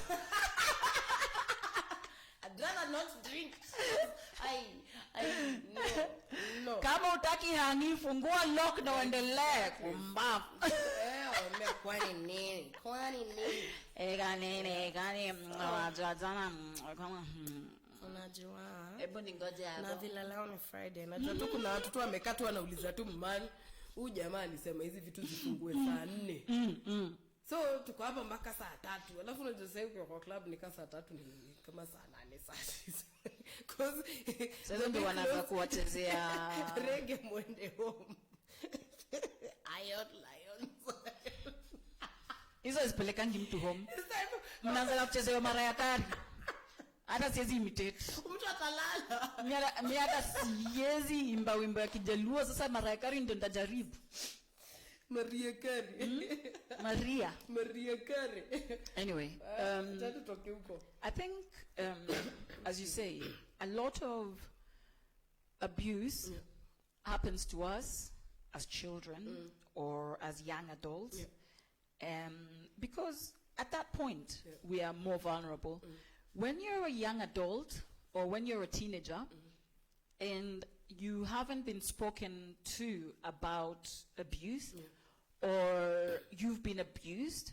Speaker 2: I'd rather not drink. No.
Speaker 1: Kama utaki hangi fungua lock na uendelee kumbafu.
Speaker 2: Kwani nini?
Speaker 1: Gani wajazana kama
Speaker 2: Unajua.
Speaker 1: Hebu ningoje hapo.
Speaker 2: Na vile leo ni Friday. Najua tu kuna watu tu wamekaa tu wanauliza tu man, huyu jamaa alisema hizi vitu zifungue saa 4. So tuko hapa mpaka saa 3. Alafu unajua sasa hivi kwa club ni saa 3 ni kama saa 8 saa 9. Cause
Speaker 1: sasa ndio wanaanza kuwachezea
Speaker 2: reggae mwende home. Lions.
Speaker 1: Hizo zipelekangi mtu home. Mnaanza kuchezea mara ya kari. Hata siwezi imitate.
Speaker 2: Mtu atalala.
Speaker 1: Mimi hata siwezi imba wimbo ya Kijaluo, sasa mara ya kari ndio nitajaribu.
Speaker 2: Maria Kari. Maria Kari.
Speaker 1: Anyway, I think as you say, a lot of abuse happens to us as children or as young adults. Because at that point we are more vulnerable. When you're a young adult or when you're a teenager and you haven't been spoken to about abuse or you've been abused,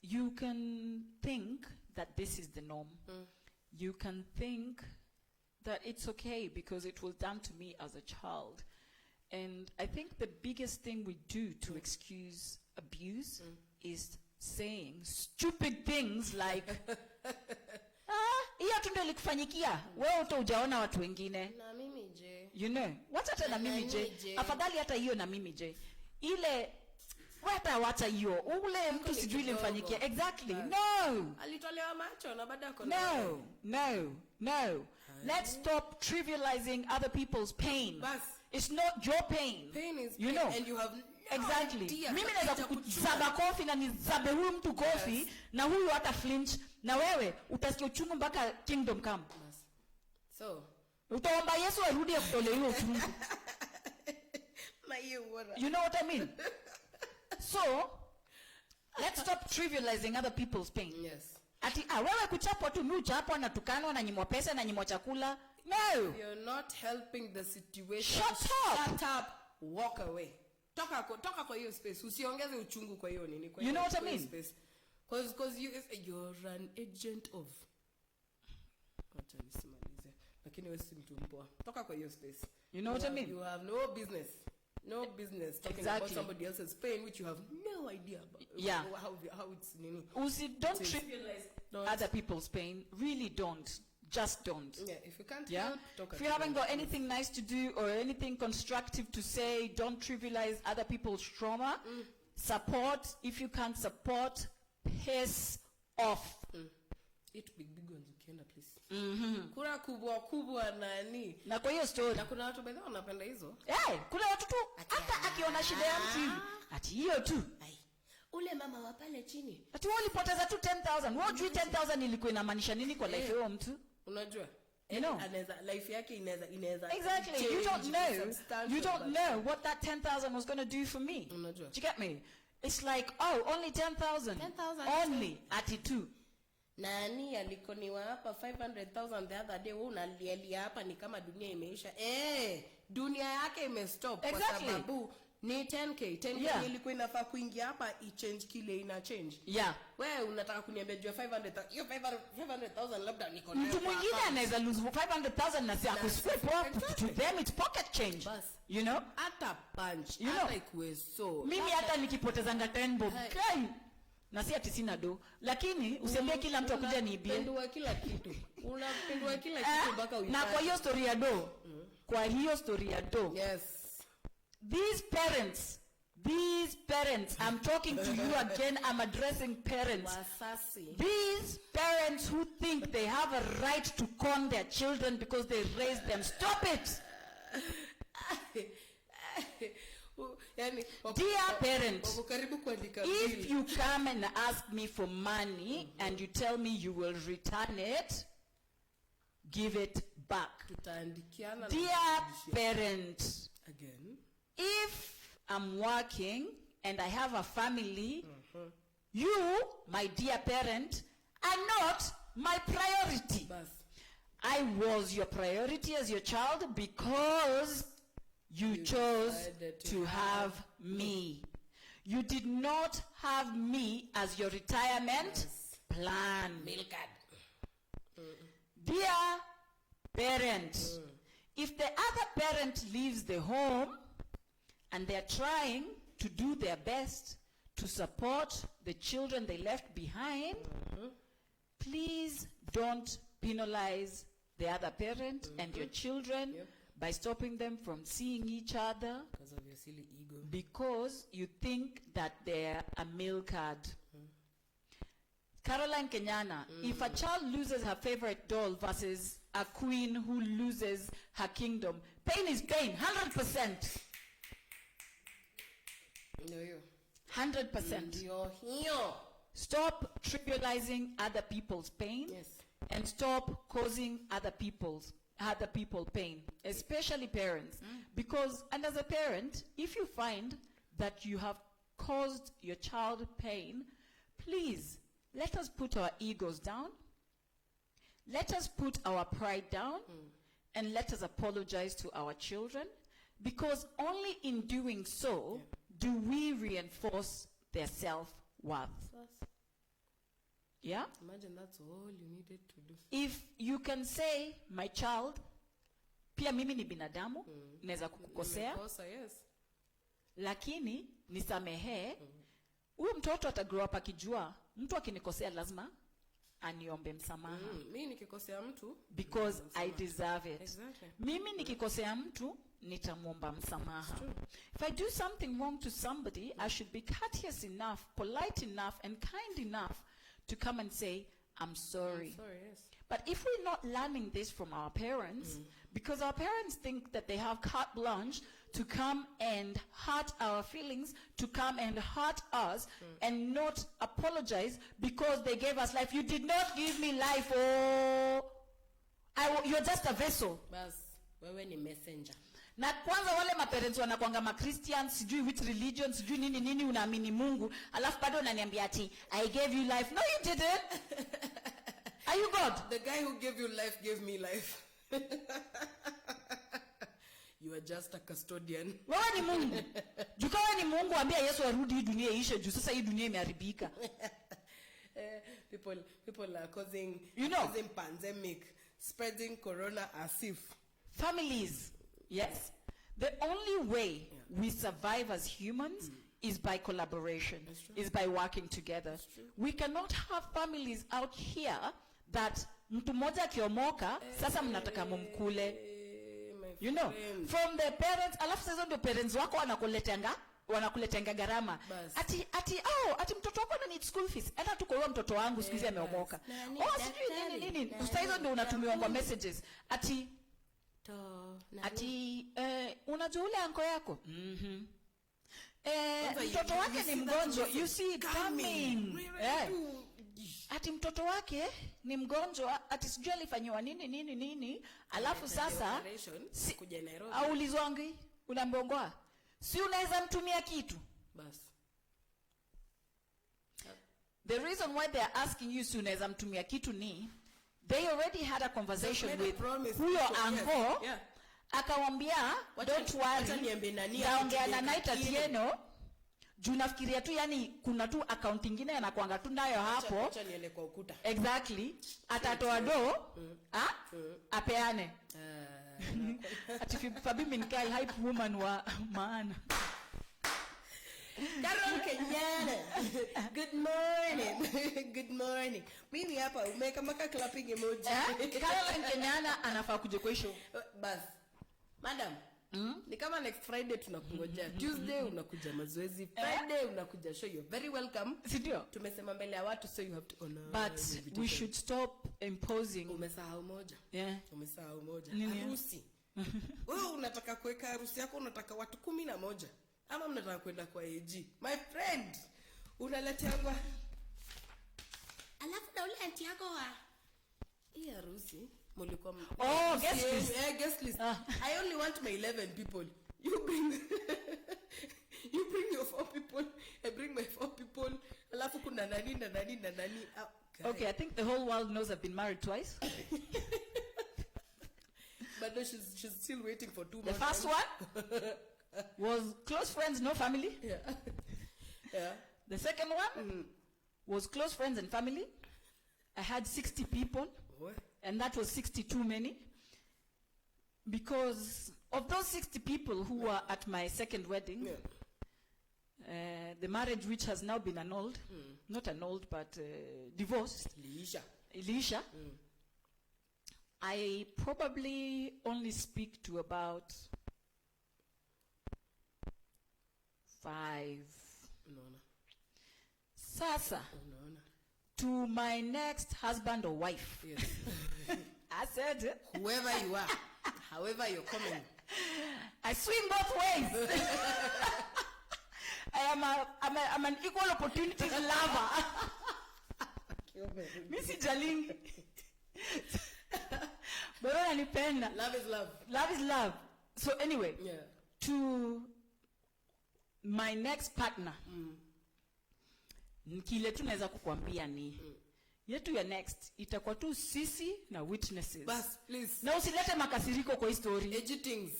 Speaker 1: you can think that this is the norm. You can think that it's okay because it was done to me as a child. And I think the biggest thing we do to excuse abuse is saying stupid things like hiyo tu ndio likufanyikia wewe utajaona watu wengine
Speaker 2: na mimi je,
Speaker 1: you know what, hata na mimi je, afadhali hata hiyo na mimi je, ile wacha hiyo ule mtu sijui limfanyikia exactly. No,
Speaker 2: alitolewa macho na baada yako.
Speaker 1: No, let's stop trivializing other people's pain. It's not your pain.
Speaker 2: Pain is
Speaker 1: you
Speaker 2: pain,
Speaker 1: know,
Speaker 2: and you have
Speaker 1: exactly. Mimi naweza kukuzaga kofi na nizabe huyu mtu kofi na huyu hata flinch na wewe utasikia uchungu mpaka kingdom come.
Speaker 2: So
Speaker 1: utaomba Yesu arudi akutole hiyo uchungu. You know what I mean? So let's stop trivializing other people's pain.
Speaker 2: Yes.
Speaker 1: Ati wewe kuchapwa tu, mimi uchapwa na tukanwa na nyimwa pesa na nyimwa chakula. No.
Speaker 2: You're not helping the situation.
Speaker 1: Shut
Speaker 2: up. Walk away. Toka kwa hiyo space. Usiongeze uchungu kwa hiyo nini kwa
Speaker 1: hiyo. You know what I mean?
Speaker 2: Space. Cause you're an agent of. Acha nisimalize. Lakini wewe si mtu mpoa. Toka kwa hiyo space.
Speaker 1: You know what I mean?
Speaker 2: You have no business. No business talking about somebody else's pain which you have no idea about.
Speaker 1: Yeah.
Speaker 2: How it's nini.
Speaker 1: Don't trivialize other people's pain. Really don't. Just don't.
Speaker 2: Yeah, if you can't help, talk.
Speaker 1: If you haven't got anything nice to do or anything constructive to say, don't trivialize other people's trauma. Support. If you can't support, piss off.
Speaker 2: Eat big ones ukienda please. Kura kubwa nani?
Speaker 1: Na kwa hiyo story.
Speaker 2: Na kuna watu bedha wanapenda hizo.
Speaker 1: Kuna watu tu hata akiona shida ya mtu hivi. Ati hiyo tu.
Speaker 2: Ule mama wa pale chini.
Speaker 1: Ati wao ulipoteza tu 10,000. Wao juu 10,000 ilikuwa inamaanisha nini kwa life yao mtu?
Speaker 2: Unajua?
Speaker 1: You know,
Speaker 2: anaweza life yake inaweza
Speaker 1: exactly. You don't know what that 10,000 was going to do for me.
Speaker 2: Unajua?
Speaker 1: Do you get me? It's like, only 10,000. Only ati tu.
Speaker 2: Nani alikoniwa hapa 500,000 the other day, wewe unalialia hapa ni kama dunia imeisha. Dunia yake imestop kwa sababu ni 10k ilikuwa inafaa kuingia hapa i-change kile ina change. Wewe unataka kuniambia juu 500,000 hiyo 500,000 labda niko nayo.
Speaker 1: Mtu mwingine anaweza lose 500,000 na si akuswipe off to them it's pocket change. You know?
Speaker 2: Hata punch, hata ikuwe so.
Speaker 1: Mimi hata nikipoteza nga 10 bob. Na si ati sina do, lakini usiambie kila mtu akuja niibie.
Speaker 2: Unapendwa kila kitu. Unapendwa kila kitu mpaka uipate.
Speaker 1: Na kwa hiyo story ya do. Kwa hiyo story ya do.
Speaker 2: Yes.
Speaker 1: These parents, I'm talking to you again, I'm addressing parents. These parents who think they have a right to con their children because they raised them. Stop it! Dear parents, if you come and ask me for money and you tell me you will return it, give it back. Dear parents,
Speaker 2: again,
Speaker 1: if I'm working and I have a family, you, my dear parent, are not my priority. I was your priority as your child because you chose to have me. You did not have me as your retirement plan. Dear parent. If the other parent leaves the home and they're trying to do their best to support the children they left behind, please don't penalize the other parent and your children by stopping them from seeing each other
Speaker 2: because of your silly ego.
Speaker 1: Because you think that they're a male card. Caroline Kenyana, if a child loses her favorite doll versus a queen who loses her kingdom, pain is pain, 100%. 100%. Stop trivializing other people's pain.
Speaker 2: Yes.
Speaker 1: And stop causing other people pain, especially parents. Because, and as a parent, if you find that you have caused your child pain, please, let us put our egos down, let us put our pride down, and let us apologize to our children, because only in doing so do we reinforce their self-worth. Yeah?
Speaker 2: Imagine that's all you needed to do.
Speaker 1: If you can say, my child, pia mimi ni binadamu, neza kukukosea,
Speaker 2: Yes.
Speaker 1: lakini nisamehe, huyo mtoto atagrow up akijua, mtu akinikosea lazima aniombe msamaha.
Speaker 2: Mimi nikikosea mtu,
Speaker 1: because I deserve it.
Speaker 2: Exactly.
Speaker 1: Mimi nikikosea mtu, nitamwomba msamaha. If I do something wrong to somebody, I should be courteous enough, polite enough, and kind enough to come and say, I'm sorry.
Speaker 2: I'm sorry, yes.
Speaker 1: But if we're not learning this from our parents, because our parents think that they have carte blanche to come and hurt our feelings, to come and hurt us, and not apologize because they gave us life. You did not give me life, oh. You're just a vessel.
Speaker 2: Bas, wewe ni messenger.
Speaker 1: Na kwanza wale maparents wanakuanga ma Christians, sijui which religion, sijui nini unaamini Mungu, alafu bado unaniambia ati I gave you life. No, you didn't. Are you God?
Speaker 2: The guy who gave you life gave me life. You are just a custodian.
Speaker 1: Wewe ni Mungu. Jukawa ni Mungu, ambia Yesu arudi hii dunia iishe juu sasa hii dunia imeharibika.
Speaker 2: People are causing pandemic, spreading corona as if.
Speaker 1: Families, yes. The only way we survive as humans is by collaboration, is by working together. We cannot have families out here that mtu mmoja akiomoka, sasa mnataka mumkule. You know, from the parents, alafu sasa ndio parents wako wanakuletenga gharama. Ati mtoto wako ana need school fees. Hata tuko huyo mtoto wangu siku hizi ameomoka. Sijui nini. Ustaizo ndio unatumiwa kwa messages. Unajua ule anko yako? Mtoto wake ni mgonjwa. You see it coming. Ati mtoto wake ni mgonjwa, ati sijui alifanywa nini. Alafu sasa aulizwangi unambongoa. Si unaweza mtumia kitu?
Speaker 2: Bas.
Speaker 1: The reason why they are asking you si unaweza mtumia kitu ni they already had a conversation with huyo anko. Akawambia don't worry, naongea na Night Atieno juu nafikiria tu, yani kuna tu account ingine anakuanga tu nayo hapo.
Speaker 2: Acha niele kwa ukuta.
Speaker 1: Exactly. Atatoa do apeane. Ati Fabi Minkai hype woman wa maana.
Speaker 2: Caroline Kenyana. Good morning. Good morning. Mimi hapa umeka maka clapping emoji.
Speaker 1: Caroline Kenyana anafaa kuja kwa show.
Speaker 2: Bas. Madam, ni kama next Friday tunakungojea. Tuesday unakuja mazoezi. Friday unakuja show. You're very welcome.
Speaker 1: Sidio?
Speaker 2: Tumesema mbele ya watu, so you have to honor.
Speaker 1: But we should stop imposing.
Speaker 2: Umesahau moja. Umesahau moja. Harusi. Wewe unataka kuweka harusi yako, unataka watu 11. Ama mnataka kwenda kwa AG. My friend, unaleteangwa. Alafu na ule auntie yako wa hii harusi. Guest list. I only want my 11 people. You bring your 4 people. I bring my 4 people. Alafu kuna nani.
Speaker 1: Okay, I think the whole world knows I've been married twice.
Speaker 2: But no, she's still waiting for 2 more.
Speaker 1: The first one was close friends, no family.
Speaker 2: Yeah.
Speaker 1: The second one was close friends and family. I had 60 people.
Speaker 2: What?
Speaker 1: And that was 60 too many. Because of those 60 people who were at my second wedding, the marriage which has now been annulled, not annulled, but divorced, Elisha, I probably only speak to about 5. Sasa, to my next husband or wife, I said,
Speaker 2: whoever you are, however you're coming,
Speaker 1: I swing both ways. I'm an equal opportunities lover. Missy Jalingi.
Speaker 2: Love is love.
Speaker 1: Love is love. So anyway, to my next partner, kile tunaweza kukwambia ni yetu ya next itakuwa tu sisi na witnesses.
Speaker 2: Bas, please.
Speaker 1: Na usilete makasiriko kwa story.
Speaker 2: Editings.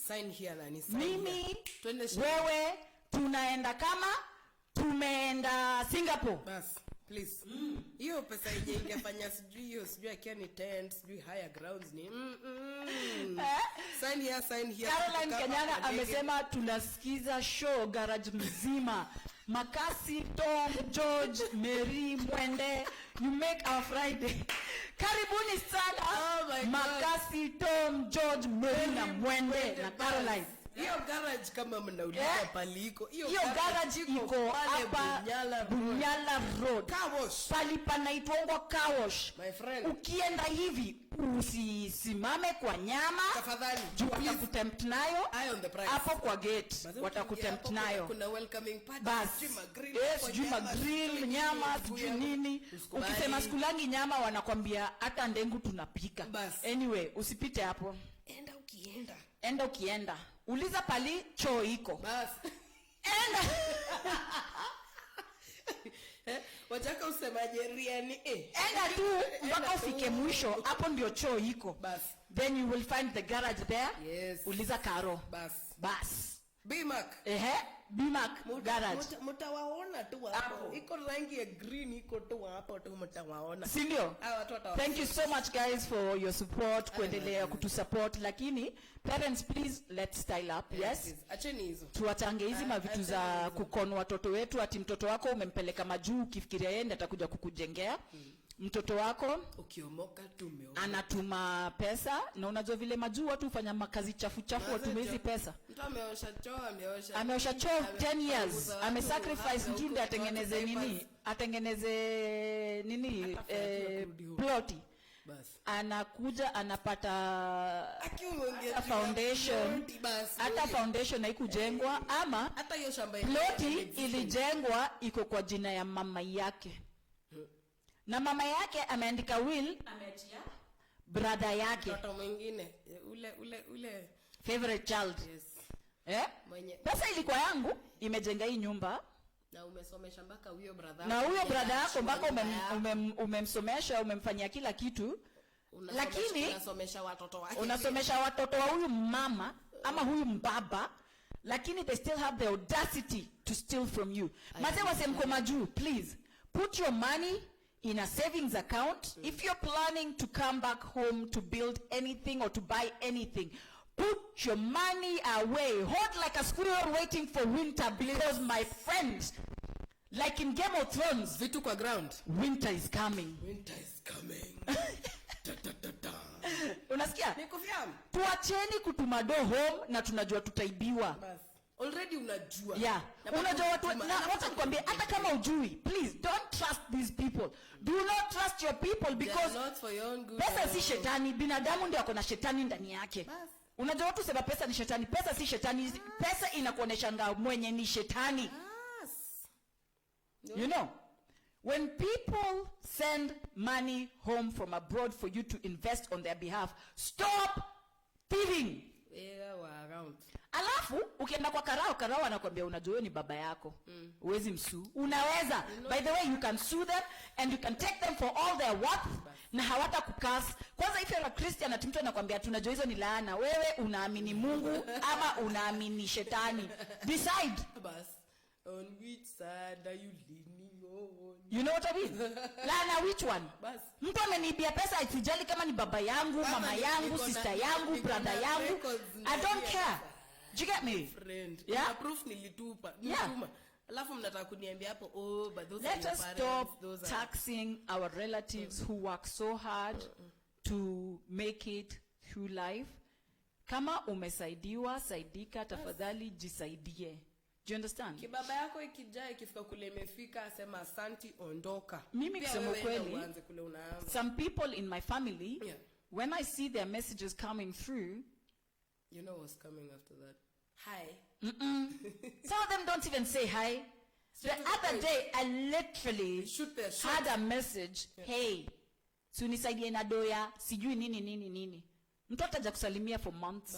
Speaker 2: Sign here na ni sign.
Speaker 1: Mimi, wewe, tunaenda kama tumeenda Singapore.
Speaker 2: Bas, please. Hiyo pesa yenye ingefanya sijui akia ni tent, sijui higher grounds ni. Sign here.
Speaker 1: Caroline Kenyaga amesema tunasikiza show garage mzima. Makasi, Tom, George, Mary, Mwende, you make our Friday. Karibuni sana.
Speaker 2: Oh my
Speaker 1: Makasi, Tom, George, Mary na Mwende na Caroline.
Speaker 2: Hiyo garage kama mnauliza paliko.
Speaker 1: Hiyo garage iko hapa Bunyala Road.
Speaker 2: Car wash.
Speaker 1: Pali panaitwa car wash.
Speaker 2: My friend.
Speaker 1: Ukienda hivi usisimame kwa nyama.
Speaker 2: Tafadhali.
Speaker 1: Watakutempt nayo.
Speaker 2: Eye on the price.
Speaker 1: Hapo kwa gate watakutempt nayo.
Speaker 2: Kuna welcoming party.
Speaker 1: Bas. Sijui grill nyama sijui nini. Ukisema sikulangi nyama wanakwambia hata ndengu tunapika. Anyway, usipite hapo. Enda ukienda. Uliza pali choo iko.
Speaker 2: Bas.
Speaker 1: Enda.
Speaker 2: Wataka usemaje riani
Speaker 1: Enda tu mpaka ufike mwisho, hapo ndio choo iko.
Speaker 2: Bas.
Speaker 1: Then you will find the garage there.
Speaker 2: Yes.
Speaker 1: Uliza Karo. Bas.
Speaker 2: B-Mark.
Speaker 1: B-Mark garage.
Speaker 2: Mtawaona tu hapo. Iko rangi ya green iko tu hapo tu mtawaona.
Speaker 1: Si ndio? Thank you so much guys for your support, kuendelea kutusupport, lakini parents please let's style up. Yes.
Speaker 2: Acheni hizo.
Speaker 1: Tuwachange hizi mavitu za kukon watoto wetu, ati mtoto wako umempeleka majuu ukifikiria yeye ndiye atakuja kukujengea. Mtoto wako
Speaker 2: ukiomoka tumeomoka
Speaker 1: anatuma pesa, na unajua vile majuu watu hufanya makazi chafu watumie hizi pesa.
Speaker 2: Mtu
Speaker 1: ameosha choo 10 years, amesacrifice ndio atengeneze nini ploti. Anakuja anapata foundation, hata foundation haikujengwa, ama
Speaker 2: hata hiyo shamba
Speaker 1: ploti ilijengwa iko kwa jina ya mama yake. Na mama yake ameandika will, ameachia brother yake.
Speaker 2: Mtoto mwingine ule
Speaker 1: favorite child.
Speaker 2: Yes.
Speaker 1: Pesa ilikuwa yangu, imejenga hii nyumba.
Speaker 2: Na umesomesha mpaka huyo brother.
Speaker 1: Na huyo brother yako mpaka umemsomesha, umemfanyia kila kitu. Lakini
Speaker 2: unasomesha watoto wake.
Speaker 1: Unasomesha watoto wa huyu mama ama huyu mbaba, lakini they still have the audacity to steal from you. Mazee wasemko majuu, please put your money in a savings account. If you're planning to come back home to build anything or to buy anything, put your money away. Hold like a squirrel waiting for winter, because my friends, like in Game of Thrones,
Speaker 2: vitu kwa ground,
Speaker 1: winter is coming. Unasikia? Tuacheni kutumado home na tunajua tutaibiwa.
Speaker 2: Already unajua.
Speaker 1: Yeah. Unajua watu na wacha nikwambie, hata kama ujui, please don't trust these people. Do not trust your people, because
Speaker 2: not for your own good.
Speaker 1: Pesa si shetani, binadamu ndio ako na shetani ndani yake. Unajua watu sema pesa ni shetani, pesa si shetani. Pesa inakuoneshanga mwenye ni shetani. You know, when people send money home from abroad for you to invest on their behalf, stop thieving. Alafu ukienda kwa karao anakuambia unajua ni baba yako. Uwezi msuu. Unaweza. By the way, you can sue them and you can take them for all their worth, na hawata kukas. Kwanza if you're a Christian ati mtu anakuambia tunajua hizo ni laana, wewe unaamini Mungu ama unaamini shetani? Decide.
Speaker 2: On which side are you leaning
Speaker 1: You know what I mean? Lana, which one? Mtu amenibia pesa itujali kama ni baba yangu, mama yangu, sister yangu, brother yangu. I don't care. Do you get me?
Speaker 2: Friend.
Speaker 1: Yeah.
Speaker 2: Proof nilitupa.
Speaker 1: Yeah.
Speaker 2: Alafu mnataka kuniambia hapo, oh, but those
Speaker 1: Let
Speaker 2: are
Speaker 1: us
Speaker 2: your
Speaker 1: stop
Speaker 2: parents,
Speaker 1: taxing our relatives who work so hard to make it through life. Kama umesaidiwa, saidika, tafadhali jisaidie. Do you understand?
Speaker 2: Kibaba yako ikijaa ikifika kule imefika sema asanti ondoka.
Speaker 1: Mimi kusema kweli,
Speaker 2: kule unaanza.
Speaker 1: some people in my family, when I see their messages coming through,
Speaker 2: you know what's coming after that? Hi.
Speaker 1: Some of them don't even say hi. The other day, I literally had a message, hey, sunisaidie na doya, sijui nini. Mtoto haja kusalimia for months.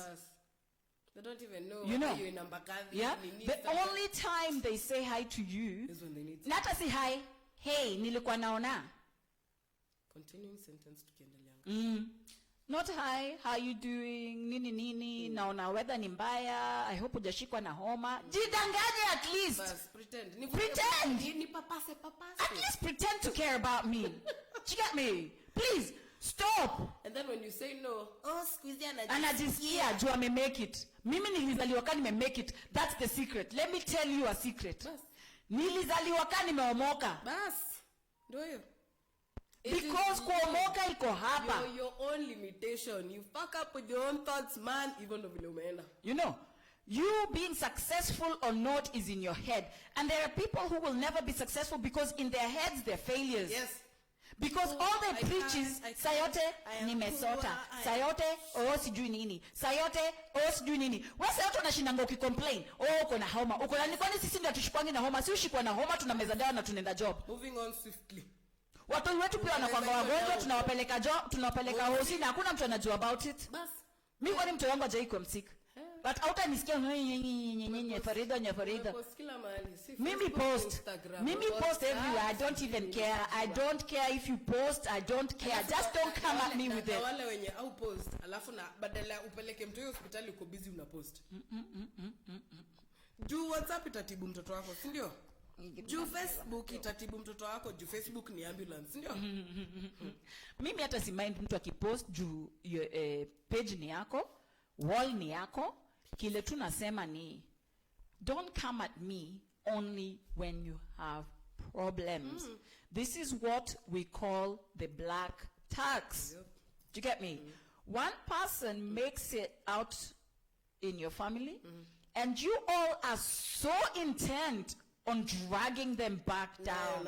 Speaker 2: They don't even know,
Speaker 1: you know.
Speaker 2: You're in Ambakadhi.
Speaker 1: Yeah. The only time they say hi to you
Speaker 2: is when they need to.
Speaker 1: Nata say hi, hey, nilikuwa naona.
Speaker 2: Continuing sentence tukiendelea.
Speaker 1: Not hi, how you doing? Nini. Naona weather ni mbaya. I hope hujashikwa na homa. Jidanganye at least.
Speaker 2: Pretend.
Speaker 1: Pretend.
Speaker 2: Papase.
Speaker 1: At least pretend to care about me. You get me? Please. Stop.
Speaker 2: And then when you say no, squeeze
Speaker 1: anajisikia juu ame make it. Mimi nilizaliwa kani me make it. That's the secret. Let me tell you a secret. Nilizaliwa kani meomoka.
Speaker 2: Bas. Ndio hiyo.
Speaker 1: Because kuomoka iko hapa.
Speaker 2: Your own limitation. You fuck up with your own thoughts, man, even though vile umeenda.
Speaker 1: You know, you being successful or not is in your head. And there are people who will never be successful because in their heads they're failures.
Speaker 2: Yes.
Speaker 1: Because all they preach is sayote nimesota, sayote sijui nini, sayote sijui nini. Wewe sayote unashinanga ukicomplain, uko na homa, uko na kwani sisi ndio tushikwangi na homa, si ushikwa na homa tunameza dawa na tunaenda job.
Speaker 2: Moving on swiftly.
Speaker 1: Watu wetu pia wanakwanga wagonjwa, tunawapeleka job, tunawapeleka hosi na hakuna mtu anajua about it.
Speaker 2: Bas.
Speaker 1: Mimi kwani mtu wangu hajaiko msick. But hauta nisikia Farida. Mimi post everywhere. I don't even care. I don't care if you post. I don't care. Just don't come at me with it.
Speaker 2: Wale wenye au post alafu na badala upeleke mtu hospitali uko busy una post. Juu WhatsApp itatibu mtoto wako, si ndio? Juu Facebook itatibu mtoto wako, juu Facebook ni ambulance, si ndio?
Speaker 1: Mimi hata si mind mtu akipost juu page ni yako, wall ni yako. Kile tunasema ni don't come at me only when you have problems. This is what we call the black tax. Do you get me? One person makes it out in your family and you all are so intent on dragging them back down.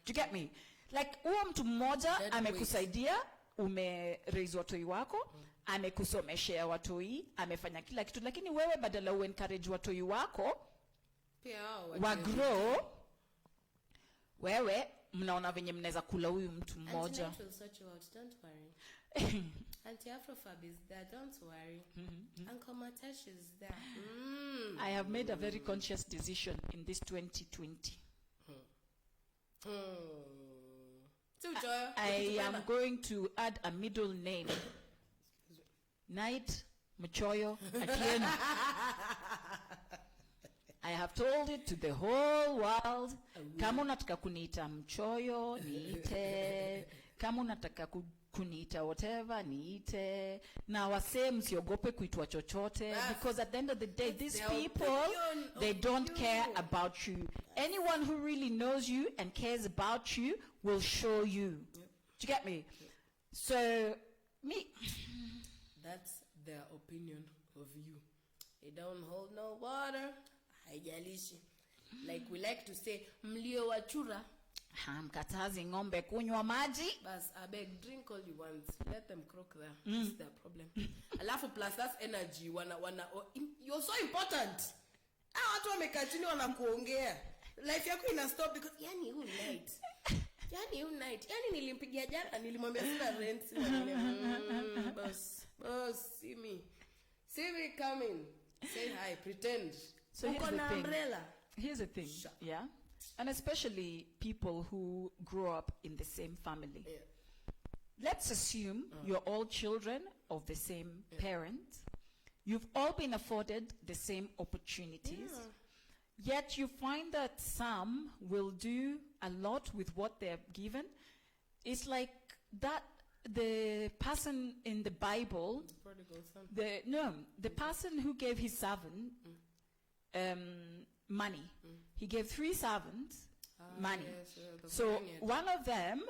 Speaker 1: Do you get me? Like mtu mmoja amekusaidia, umeraise watoi wako, amekusomeshea watoi, amefanya kila kitu, lakini wewe badala encourage watoi wako
Speaker 2: pia
Speaker 1: wa grow, wewe mnaona venye mnaweza kula huyu mtu mmoja.
Speaker 2: Auntie will sort you out, don't worry. Auntie AfroFabb is there, don't worry. Uncle Matesh is there.
Speaker 1: I have made a very conscious decision in this 2020. I am going to add a middle name. Night Atieno. I have told it to the whole world. Kama unataka kuniita mchoyo, niite. Kama unataka kuniita whatever, niite. Na wasee msiogope kuitwa chochote. Because at the end of the day, these people, they don't care about you. Anyone who really knows you and cares about you will show you. Do you get me? So, me...
Speaker 2: That's their opinion of you. They don't hold no water. Haijalishi. Like we like to say, mlio wachura.
Speaker 1: Hamkatazi ngombe kunywa maji.
Speaker 2: Bas, I beg, drink all you want. Let them croak there. That's their problem. Alafu plus that's energy. You're so important. Watu wamekaa chini wanakuongea. Life yako ina stop because yani who night. Yani nilimpigia jana, nilimwambia sina rent. Boss, see me coming. Say hi, pretend.
Speaker 1: So here's the thing. Yeah. And especially people who grow up in the same family.
Speaker 2: Yeah.
Speaker 1: Let's assume you're all children of the same parents. You've all been afforded the same opportunities. Yet you find that some will do a lot with what they're given. It's like that the person in the Bible,
Speaker 2: The prodigal son.
Speaker 1: the person who gave his servant money. He gave 3 servants money.
Speaker 2: Yes, the
Speaker 1: So
Speaker 2: Spaniard.
Speaker 1: one of them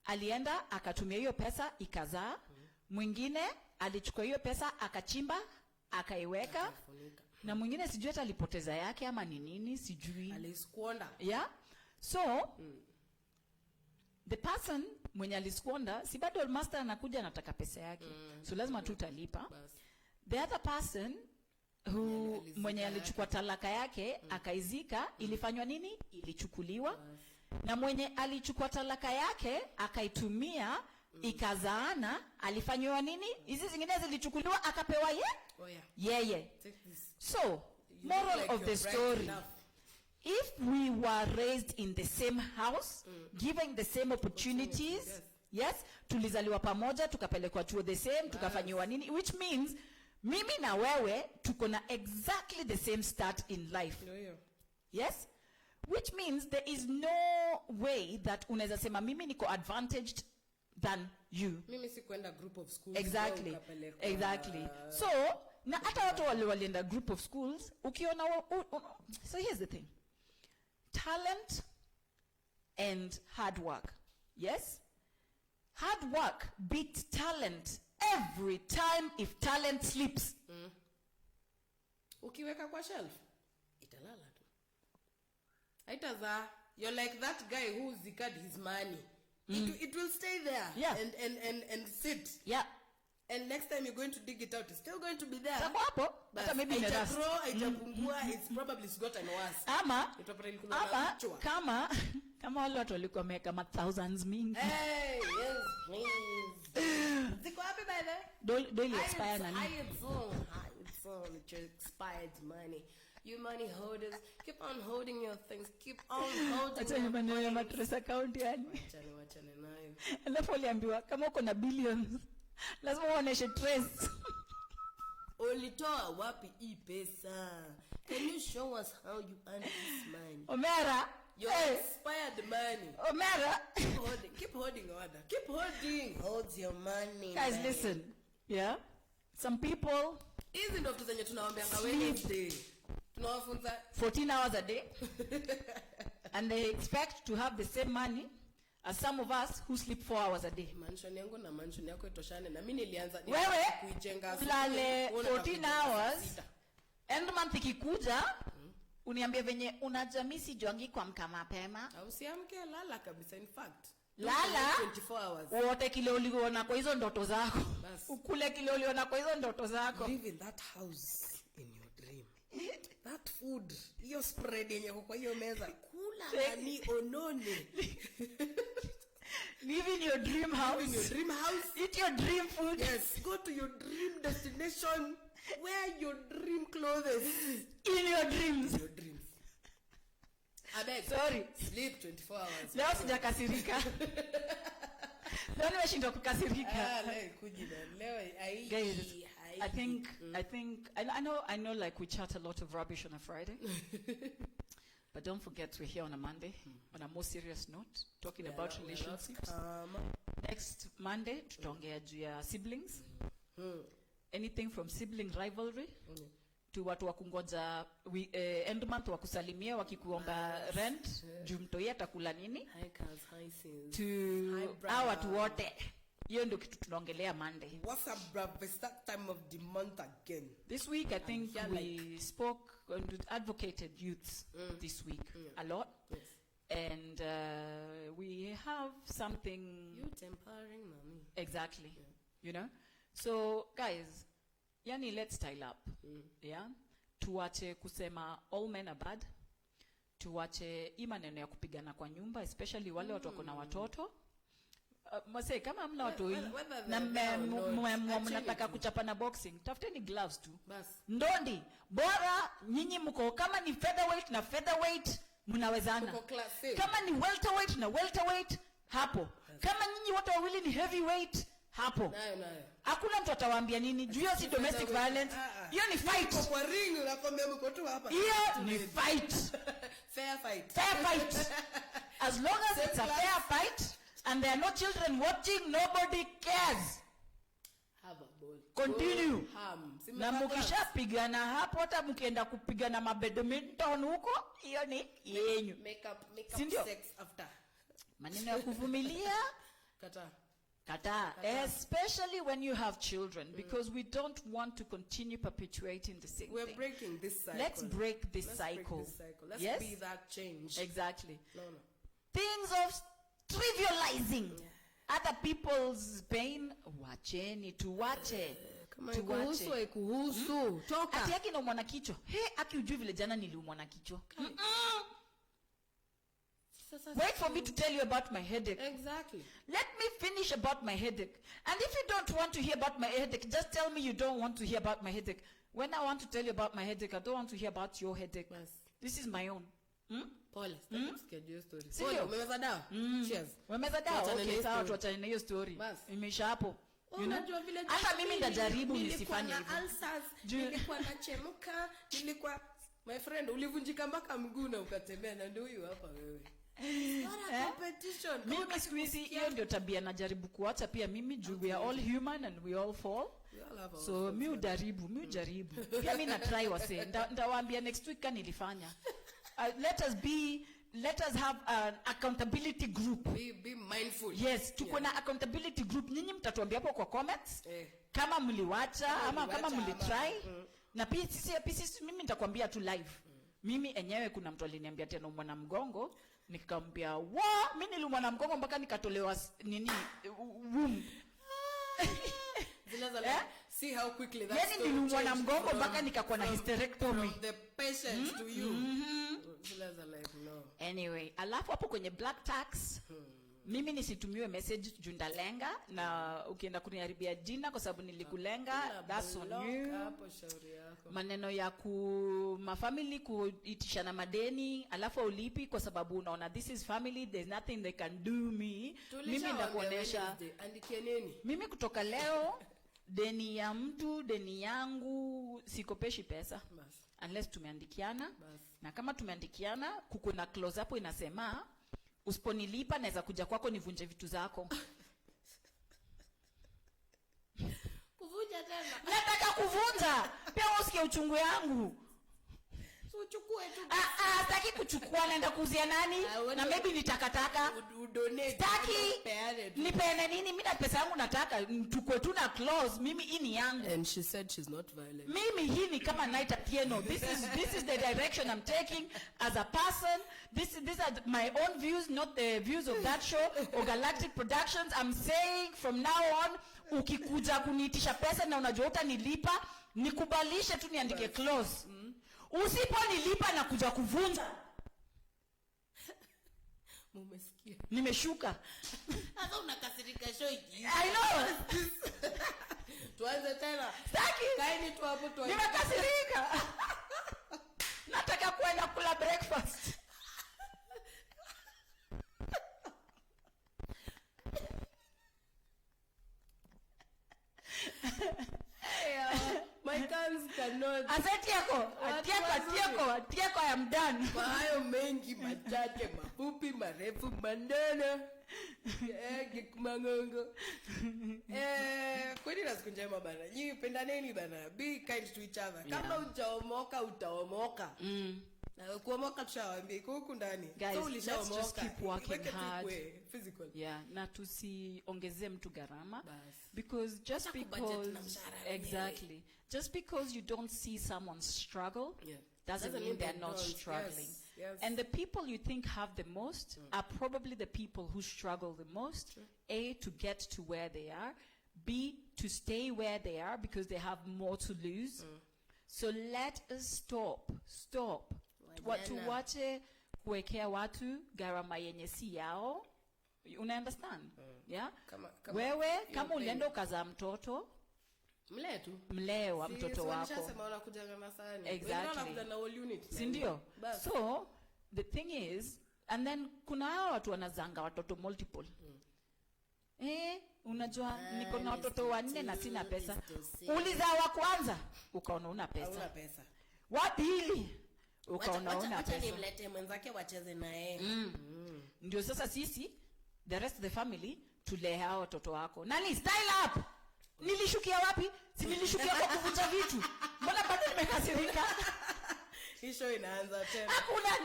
Speaker 1: alienda akatumia hiyo pesa ikazaa. Mwingine alichukua hiyo pesa akachimba akaiweka.
Speaker 2: Akafunika.
Speaker 1: Na mwingine sijui hata alipoteza yake ama ni nini sijui.
Speaker 2: Alisquander.
Speaker 1: Yeah? So the person mwenye alisquander, si bado master anakuja anataka pesa yake. So lazima tu utalipa.
Speaker 2: Bas.
Speaker 1: The other person who
Speaker 2: Alizika
Speaker 1: mwenye alichukua talaka yake akaizika, ilifanywa nini? Ilichukuliwa. Na mwenye alichukua talaka yake akaitumia ikazaana, alifanywa nini? Hizi zingine zilichukuliwa akapewa
Speaker 2: Oh yeah.
Speaker 1: yeye.
Speaker 2: Take this.
Speaker 1: So,
Speaker 2: You
Speaker 1: moral
Speaker 2: look like
Speaker 1: of the
Speaker 2: you're bright
Speaker 1: story.
Speaker 2: enough.
Speaker 1: If we were raised in the same house, given the same opportunities, yes, tulizaliwa pamoja, tukapelekwa chuo the same, tukafanyiwa nini, which means mimi na wewe tuko na exactly the same start in life.
Speaker 2: Yeah.
Speaker 1: Yes? Which means there is no way that unaweza sema mimi niko advantaged than you.
Speaker 2: Mimi si kwenda group of schools.
Speaker 1: Exactly.
Speaker 2: wewe ukapelekwa,
Speaker 1: Exactly. So, na hata watu walienda group of schools, ukiona so here's the thing. Talent and hard work. Yes? Hard work beats talent every time if talent sleeps.
Speaker 2: Ukiweka kwa shelf italala tu. Haitazaa. You're like that guy who zikad his money. It will stay there.
Speaker 1: Yeah.
Speaker 2: And sit.
Speaker 1: Yeah.
Speaker 2: And next time you're going to dig it out, it's still going to be there.
Speaker 1: Sako hapo,
Speaker 2: But
Speaker 1: hata maybe imerust.
Speaker 2: haitapungua, it's probably gotten worse.
Speaker 1: Ama
Speaker 2: Itapata ilikuwa na kichwa.
Speaker 1: kama wale watu walikuwa wameweka thousands mingi.
Speaker 2: Hey, yes, please. Ziko wapi by the?
Speaker 1: Don't expire nani?
Speaker 2: It's on. It's expired money. You money holders, keep on holding your things. Keep on holding
Speaker 1: Acha
Speaker 2: your
Speaker 1: maneno ya
Speaker 2: coins.
Speaker 1: mattress account yani.
Speaker 2: Wachane nayo.
Speaker 1: Alafu uliambiwa kama uko na billions lazima uoneshe trace.
Speaker 2: Ulitoa wapi hii pesa? Can you show us how you earn this money?
Speaker 1: Omera,
Speaker 2: Your expired money.
Speaker 1: Omera.
Speaker 2: Keep holding order. Keep holding. Hold your money.
Speaker 1: Guys,
Speaker 2: man.
Speaker 1: listen. Yeah? Some people
Speaker 2: Hizi ndo vitu zenye tunawaambianga
Speaker 1: Sleep.
Speaker 2: Wednesday. Tunawafunza
Speaker 1: 14 hours a day and they expect to have the same money as some of us who sleep 4 hours a day.
Speaker 2: mansion yangu na mansion yako itoshane na mimi nilianza
Speaker 1: Wewe
Speaker 2: kuijenga
Speaker 1: ulale
Speaker 2: asubuhi,
Speaker 1: 14 hours
Speaker 2: sita.
Speaker 1: end month ikikuja uniambie venye unajamisi jongi kwa mka mapema.
Speaker 2: Au siamke lala kabisa, in fact
Speaker 1: Lala
Speaker 2: 24 hours.
Speaker 1: wote kile uliona kwa hizo ndoto zako.
Speaker 2: Bas.
Speaker 1: Ukule kile uliona kwa hizo ndoto zako.
Speaker 2: Live in that house in your dream. That food, hiyo spread yenye kwa hiyo meza, kula nani onone.
Speaker 1: Live in your dream house.
Speaker 2: Live in your dream house.
Speaker 1: Eat your dream food.
Speaker 2: Yes, go to your dream destination. Wear your dream clothes.
Speaker 1: In your dreams.
Speaker 2: Your dreams. I beg.
Speaker 1: Sorry.
Speaker 2: Sleep 24 hours.
Speaker 1: Leo sijakasirika. Leo nimeshindwa kukasirika.
Speaker 2: Leo kuji na leo
Speaker 1: Guys, I know like we chat a lot of rubbish on a Friday. But don't forget we're here on a Monday on a more serious note talking about relationships. Next Monday tutaongea juu ya siblings. Anything from sibling rivalry to watu wakungoja end month wakusalimia wakikuomba rent juu mtoi atakula nini
Speaker 2: Hi cars, hi sis.
Speaker 1: to hawa watu wote. Hiyo ndio kitu tunaongelea Monday.
Speaker 2: What's up, bruv? It's that time of the month again.
Speaker 1: This week I think
Speaker 2: here
Speaker 1: we spoke and advocated youths this week a lot.
Speaker 2: Yes.
Speaker 1: And we have something
Speaker 2: You tempering mommy.
Speaker 1: exactly. You know? So guys, yani let's style up. Yeah? Tuache kusema all men are bad. Tuache hii maneno ya kupigana kwa nyumba, especially wale watu wako na watoto. Mase kama hamna watu hii na mnataka kuchapana boxing, tafuteni gloves tu.
Speaker 2: Bas.
Speaker 1: Ndondi, bora nyinyi mko kama ni featherweight na featherweight mnawezana.
Speaker 2: Tuko class A.
Speaker 1: Kama ni welterweight na welterweight hapo. Kama nyinyi wote wawili ni heavyweight hapo.
Speaker 2: Nayo.
Speaker 1: Hakuna mtu atawaambia nini. Juu hiyo si domestic violence. Hiyo ni fight.
Speaker 2: Kwa ring unakwambia mko tu hapa.
Speaker 1: Hiyo ni fight.
Speaker 2: Fair fight.
Speaker 1: As long as it's a fair fight and there are no children watching, nobody cares.
Speaker 2: Have a ball.
Speaker 1: Continue. Na mkishapigana hapo, hata mkienda kupigana badminton huko, hiyo ni yenyu.
Speaker 2: Make up sex after.
Speaker 1: Maneno ya kuvumilia. Kata. Especially when you have children, because we don't want to continue perpetuating the same
Speaker 2: We're
Speaker 1: thing.
Speaker 2: breaking this cycle.
Speaker 1: Let's break this cycle.
Speaker 2: Let's be that change.
Speaker 1: Exactly.
Speaker 2: No.
Speaker 1: Things of trivializing other people's pain. Wacheni, tuwache.
Speaker 2: Kuhusu. Toka.
Speaker 1: Ati yaki na umwana kichwa. Aki ujui vile jana niliumwana kichwa. Wait for me to tell you about my headache.
Speaker 2: Exactly.
Speaker 1: Let me finish about my headache. And if you don't want to hear about my headache, just tell me you don't want to hear about my headache. When I want to tell you about my headache, I don't want to hear about your headache.
Speaker 2: Yes.
Speaker 1: This is my own.
Speaker 2: Pole. Schedule story.
Speaker 1: Pole,
Speaker 2: umemeza dawa? Cheers.
Speaker 1: Umemeza dawa? Okay, sawa, tuachane na hiyo story. Imeisha hapo. You know? Hata mimi ndajaribu nisifanye hivyo.
Speaker 2: Nilikuwa nachemuka, my friend, ulivunjika mpaka mguu na ukatembea na ndio huyu hapa wewe. Competition.
Speaker 1: Mimi siku hizi hiyo ndio tabia najaribu kuacha pia mimi juu we are all human and we all fall. So mi ujaribu. Pia mimi na try wase. Ndawaambia next week kani nilifanya. Let us have an accountability group.
Speaker 2: Be mindful.
Speaker 1: Yes, tuko na accountability group. Nyinyi mtatuambia hapo kwa comments kama mliwacha ama kama mlitry. Na pia sisi mimi nitakwambia tu live. Mimi enyewe kuna mtu aliniambia tena umwana mgongo, nikamwambia, mimi niliumwa na mgongo mpaka nikatolewa womb."
Speaker 2: See how quickly that
Speaker 1: story changed. Niliumwa na mgongo mpaka nikakuwa na hysterectomy.
Speaker 2: From the patient to you. No.
Speaker 1: Anyway, alafu hapo kwenye black tax, mimi nisitumiwe message jundalenga na ukienda kuniharibia jina kwa sababu nilikulenga, that's on you.
Speaker 2: Hapo shauri yako.
Speaker 1: Maneno ya mafamily kuitishana madeni alafu ulipi kwa sababu unaona this is family, there's nothing they can do me. Mimi ndakuonesha mimi kutoka leo deni ya mtu, deni yangu sikopeshi pesa unless tumeandikiana. Na kama tumeandikiana kuko na close hapo inasema usiponilipa naweza kuja kwako nivunje vitu zako.
Speaker 2: Kuvunja tena.
Speaker 1: Nataka kuvunja. Pia usikie uchungu yangu.
Speaker 2: Uchukue tu.
Speaker 1: Sitaki kuchukua, naenda kuuzia nani? Na maybe nitakataka.
Speaker 2: Donate.
Speaker 1: Sitaki. Nipeane nini? Mimi na pesa yangu nataka. Tukue tu na close. Mimi hii ni yangu.
Speaker 2: And she said she's not violent.
Speaker 1: Mimi hii ni kama Night Atieno. This is the direction I'm taking as a person. These are my own views, not the views of that show or Galactic Productions. I'm saying from now on, ukikuja kuniitisha pesa na unajua utanilipa, nikubalishe tu niandike close. Usiponilipa na kuja kuvunja.
Speaker 2: Mumesikia.
Speaker 1: Nimeshuka.
Speaker 2: Sasa unakasirika show hiki.
Speaker 1: I know.
Speaker 2: Tuanze tena.
Speaker 1: Sitaki.
Speaker 2: Kaini tu hapo tu.
Speaker 1: Nimekasirika. Nataka kwenda kula breakfast.
Speaker 2: My cans cannot.
Speaker 1: Atieko, I am done.
Speaker 2: Kwa hayo mengi machache mafupi marefu maneno. Mangongo. Kwani na siku njema bana. Nyinyi pendaneni bana. Be kind to each other. Kama utaomoka utaomoka. Na kuomoka tushawaambia huku ndani.
Speaker 1: So let's just keep working hard.
Speaker 2: Physical.
Speaker 1: Yeah, na tusiongezee mtu gharama. Because just because you don't see someone struggle, doesn't mean they're not struggling.
Speaker 2: Yes.
Speaker 1: And the people you think have the most are probably the people who struggle the most. A, to get to where they are. B, to stay where they are because they have more to lose. So let us stop. Tuwache kuwekea watu gharama yenye si yao. Una understand? Yeah? Wewe kama ulienda ukazaa mtoto, mlee wa mtoto wako. Exactly. Sindio? So the thing is, and then kuna hao watu wanazanga watoto multiple. Unajua niko na watoto 4 na sina pesa. Uliza wa kwanza ukaona una pesa.
Speaker 2: Hauna pesa.
Speaker 1: Wa pili ukaona una pesa.
Speaker 2: Wacha nimlete mwenzake wacheze na yeye.
Speaker 1: Ndio sasa sisi the rest of the family tulee hao watoto wako. Nani style up? Nilishukia wapi? Si nilishukia kwa kuvunja vitu. Mbona bado nimekasirika?
Speaker 2: Hisho inaanza tena.
Speaker 1: Hakuna,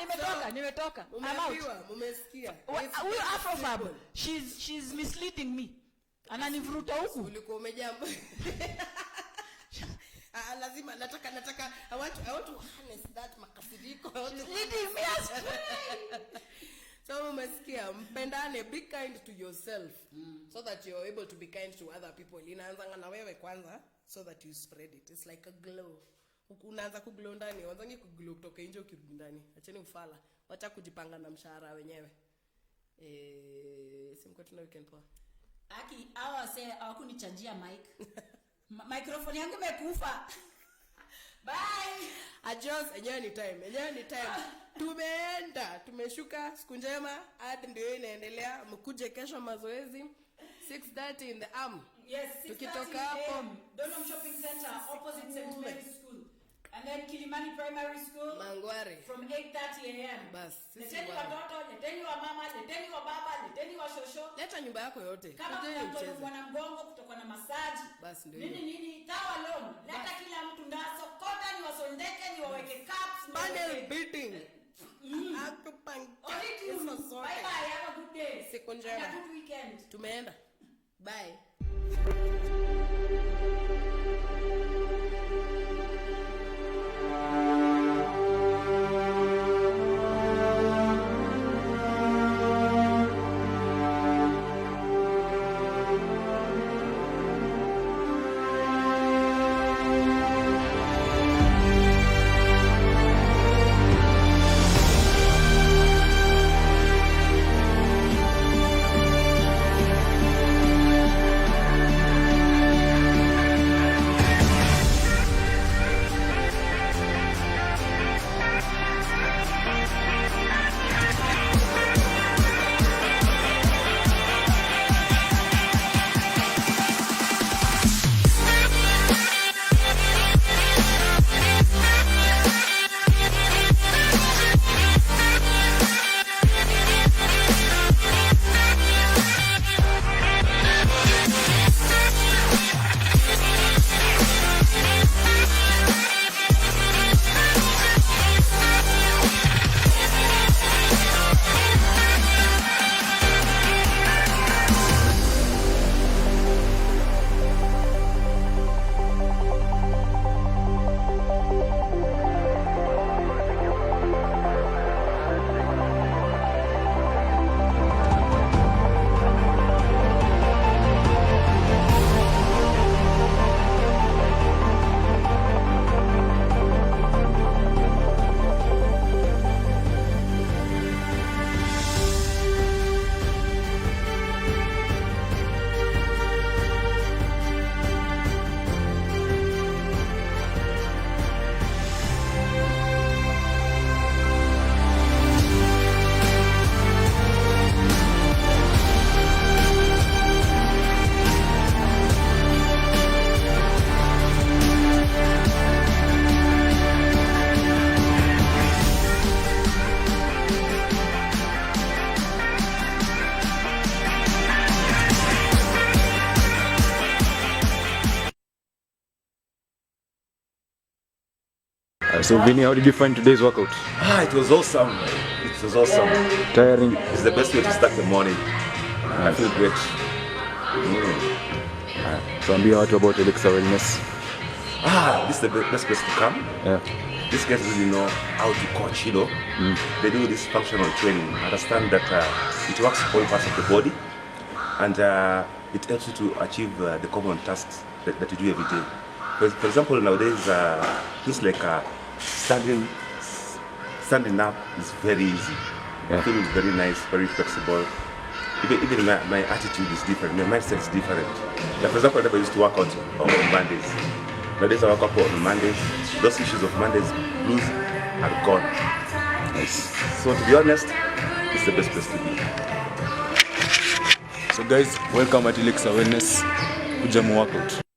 Speaker 1: nimetoka.
Speaker 2: Umeambiwa, umesikia.
Speaker 1: Huyo AfroFabb, she's misleading me. Ananivuruta huku.
Speaker 2: Ulikuwa umejamba. Lazima nataka I want to harness that Makasiriko.
Speaker 1: Leading me astray.
Speaker 2: So umesikia, mpendane, be kind to yourself so that you're able to be kind to other people. Inaanza na wewe kwanza so that you spread it. It's like a glow. Unaanza kuglow ndani, wanzangi kuglow kutoka nje ukirudi ndani. Acheni ufala. Wacha kujipanga na mshahara wenyewe. Simko tuna weekend poa.
Speaker 1: Aki hawa say hawakunichangia mic. Microphone yangu imekufa. Bye.
Speaker 2: Adjust enyewe ni time. Tumeenda, tumeshuka siku njema hadi ndio inaendelea. Mkuje kesho mazoezi 6:30 in the arm.
Speaker 1: Yes,
Speaker 2: tukitoka hapo
Speaker 1: Donham Shopping Center opposite St. Mary's School. And then Kilimani Primary School
Speaker 2: Mangware
Speaker 1: from 8:30 a.m.
Speaker 2: Bas,
Speaker 1: leteni watoto, leteni wa mama, leteni wa baba, leteni wa shosho.
Speaker 2: Leta nyumba yako yote.
Speaker 1: Kama kuna na mgongo kutoka na massage.
Speaker 2: Bas ndio.
Speaker 1: Nini tawa loan. Leta kila mtu ndaso kota ni wasondeke ni waweke caps.
Speaker 2: Panel beating. Akupanga.
Speaker 1: Bye bye, have a good day.
Speaker 2: Siku njema.
Speaker 1: Have a good weekend.
Speaker 2: Tumeenda. Bye.
Speaker 3: So Vinny, how did you find today's workout?
Speaker 4: It was awesome. It was awesome.
Speaker 3: Tiring?
Speaker 4: It's the best way to start the morning. I feel great.
Speaker 3: So ambia watu about Elixir Wellness.
Speaker 4: This is the best place to come.
Speaker 3: Yeah.
Speaker 4: These guys really know how to coach, you know. They do this functional training. Understand that it works all parts of the body, and it helps you to achieve the common tasks that you do every day. For example, nowadays, things like standing up is very easy.
Speaker 3: Yeah.
Speaker 4: I feel it's very nice, very flexible. Even my attitude is different, my mindset is different. Like for example, I never used to work out on Mondays. Nowadays I work out on Mondays. Those issues of Mondays blues are gone.
Speaker 3: Nice.
Speaker 4: So to be honest, it's the best place to be.
Speaker 3: So guys, welcome at Alexa Wellness. Kuja mu workout.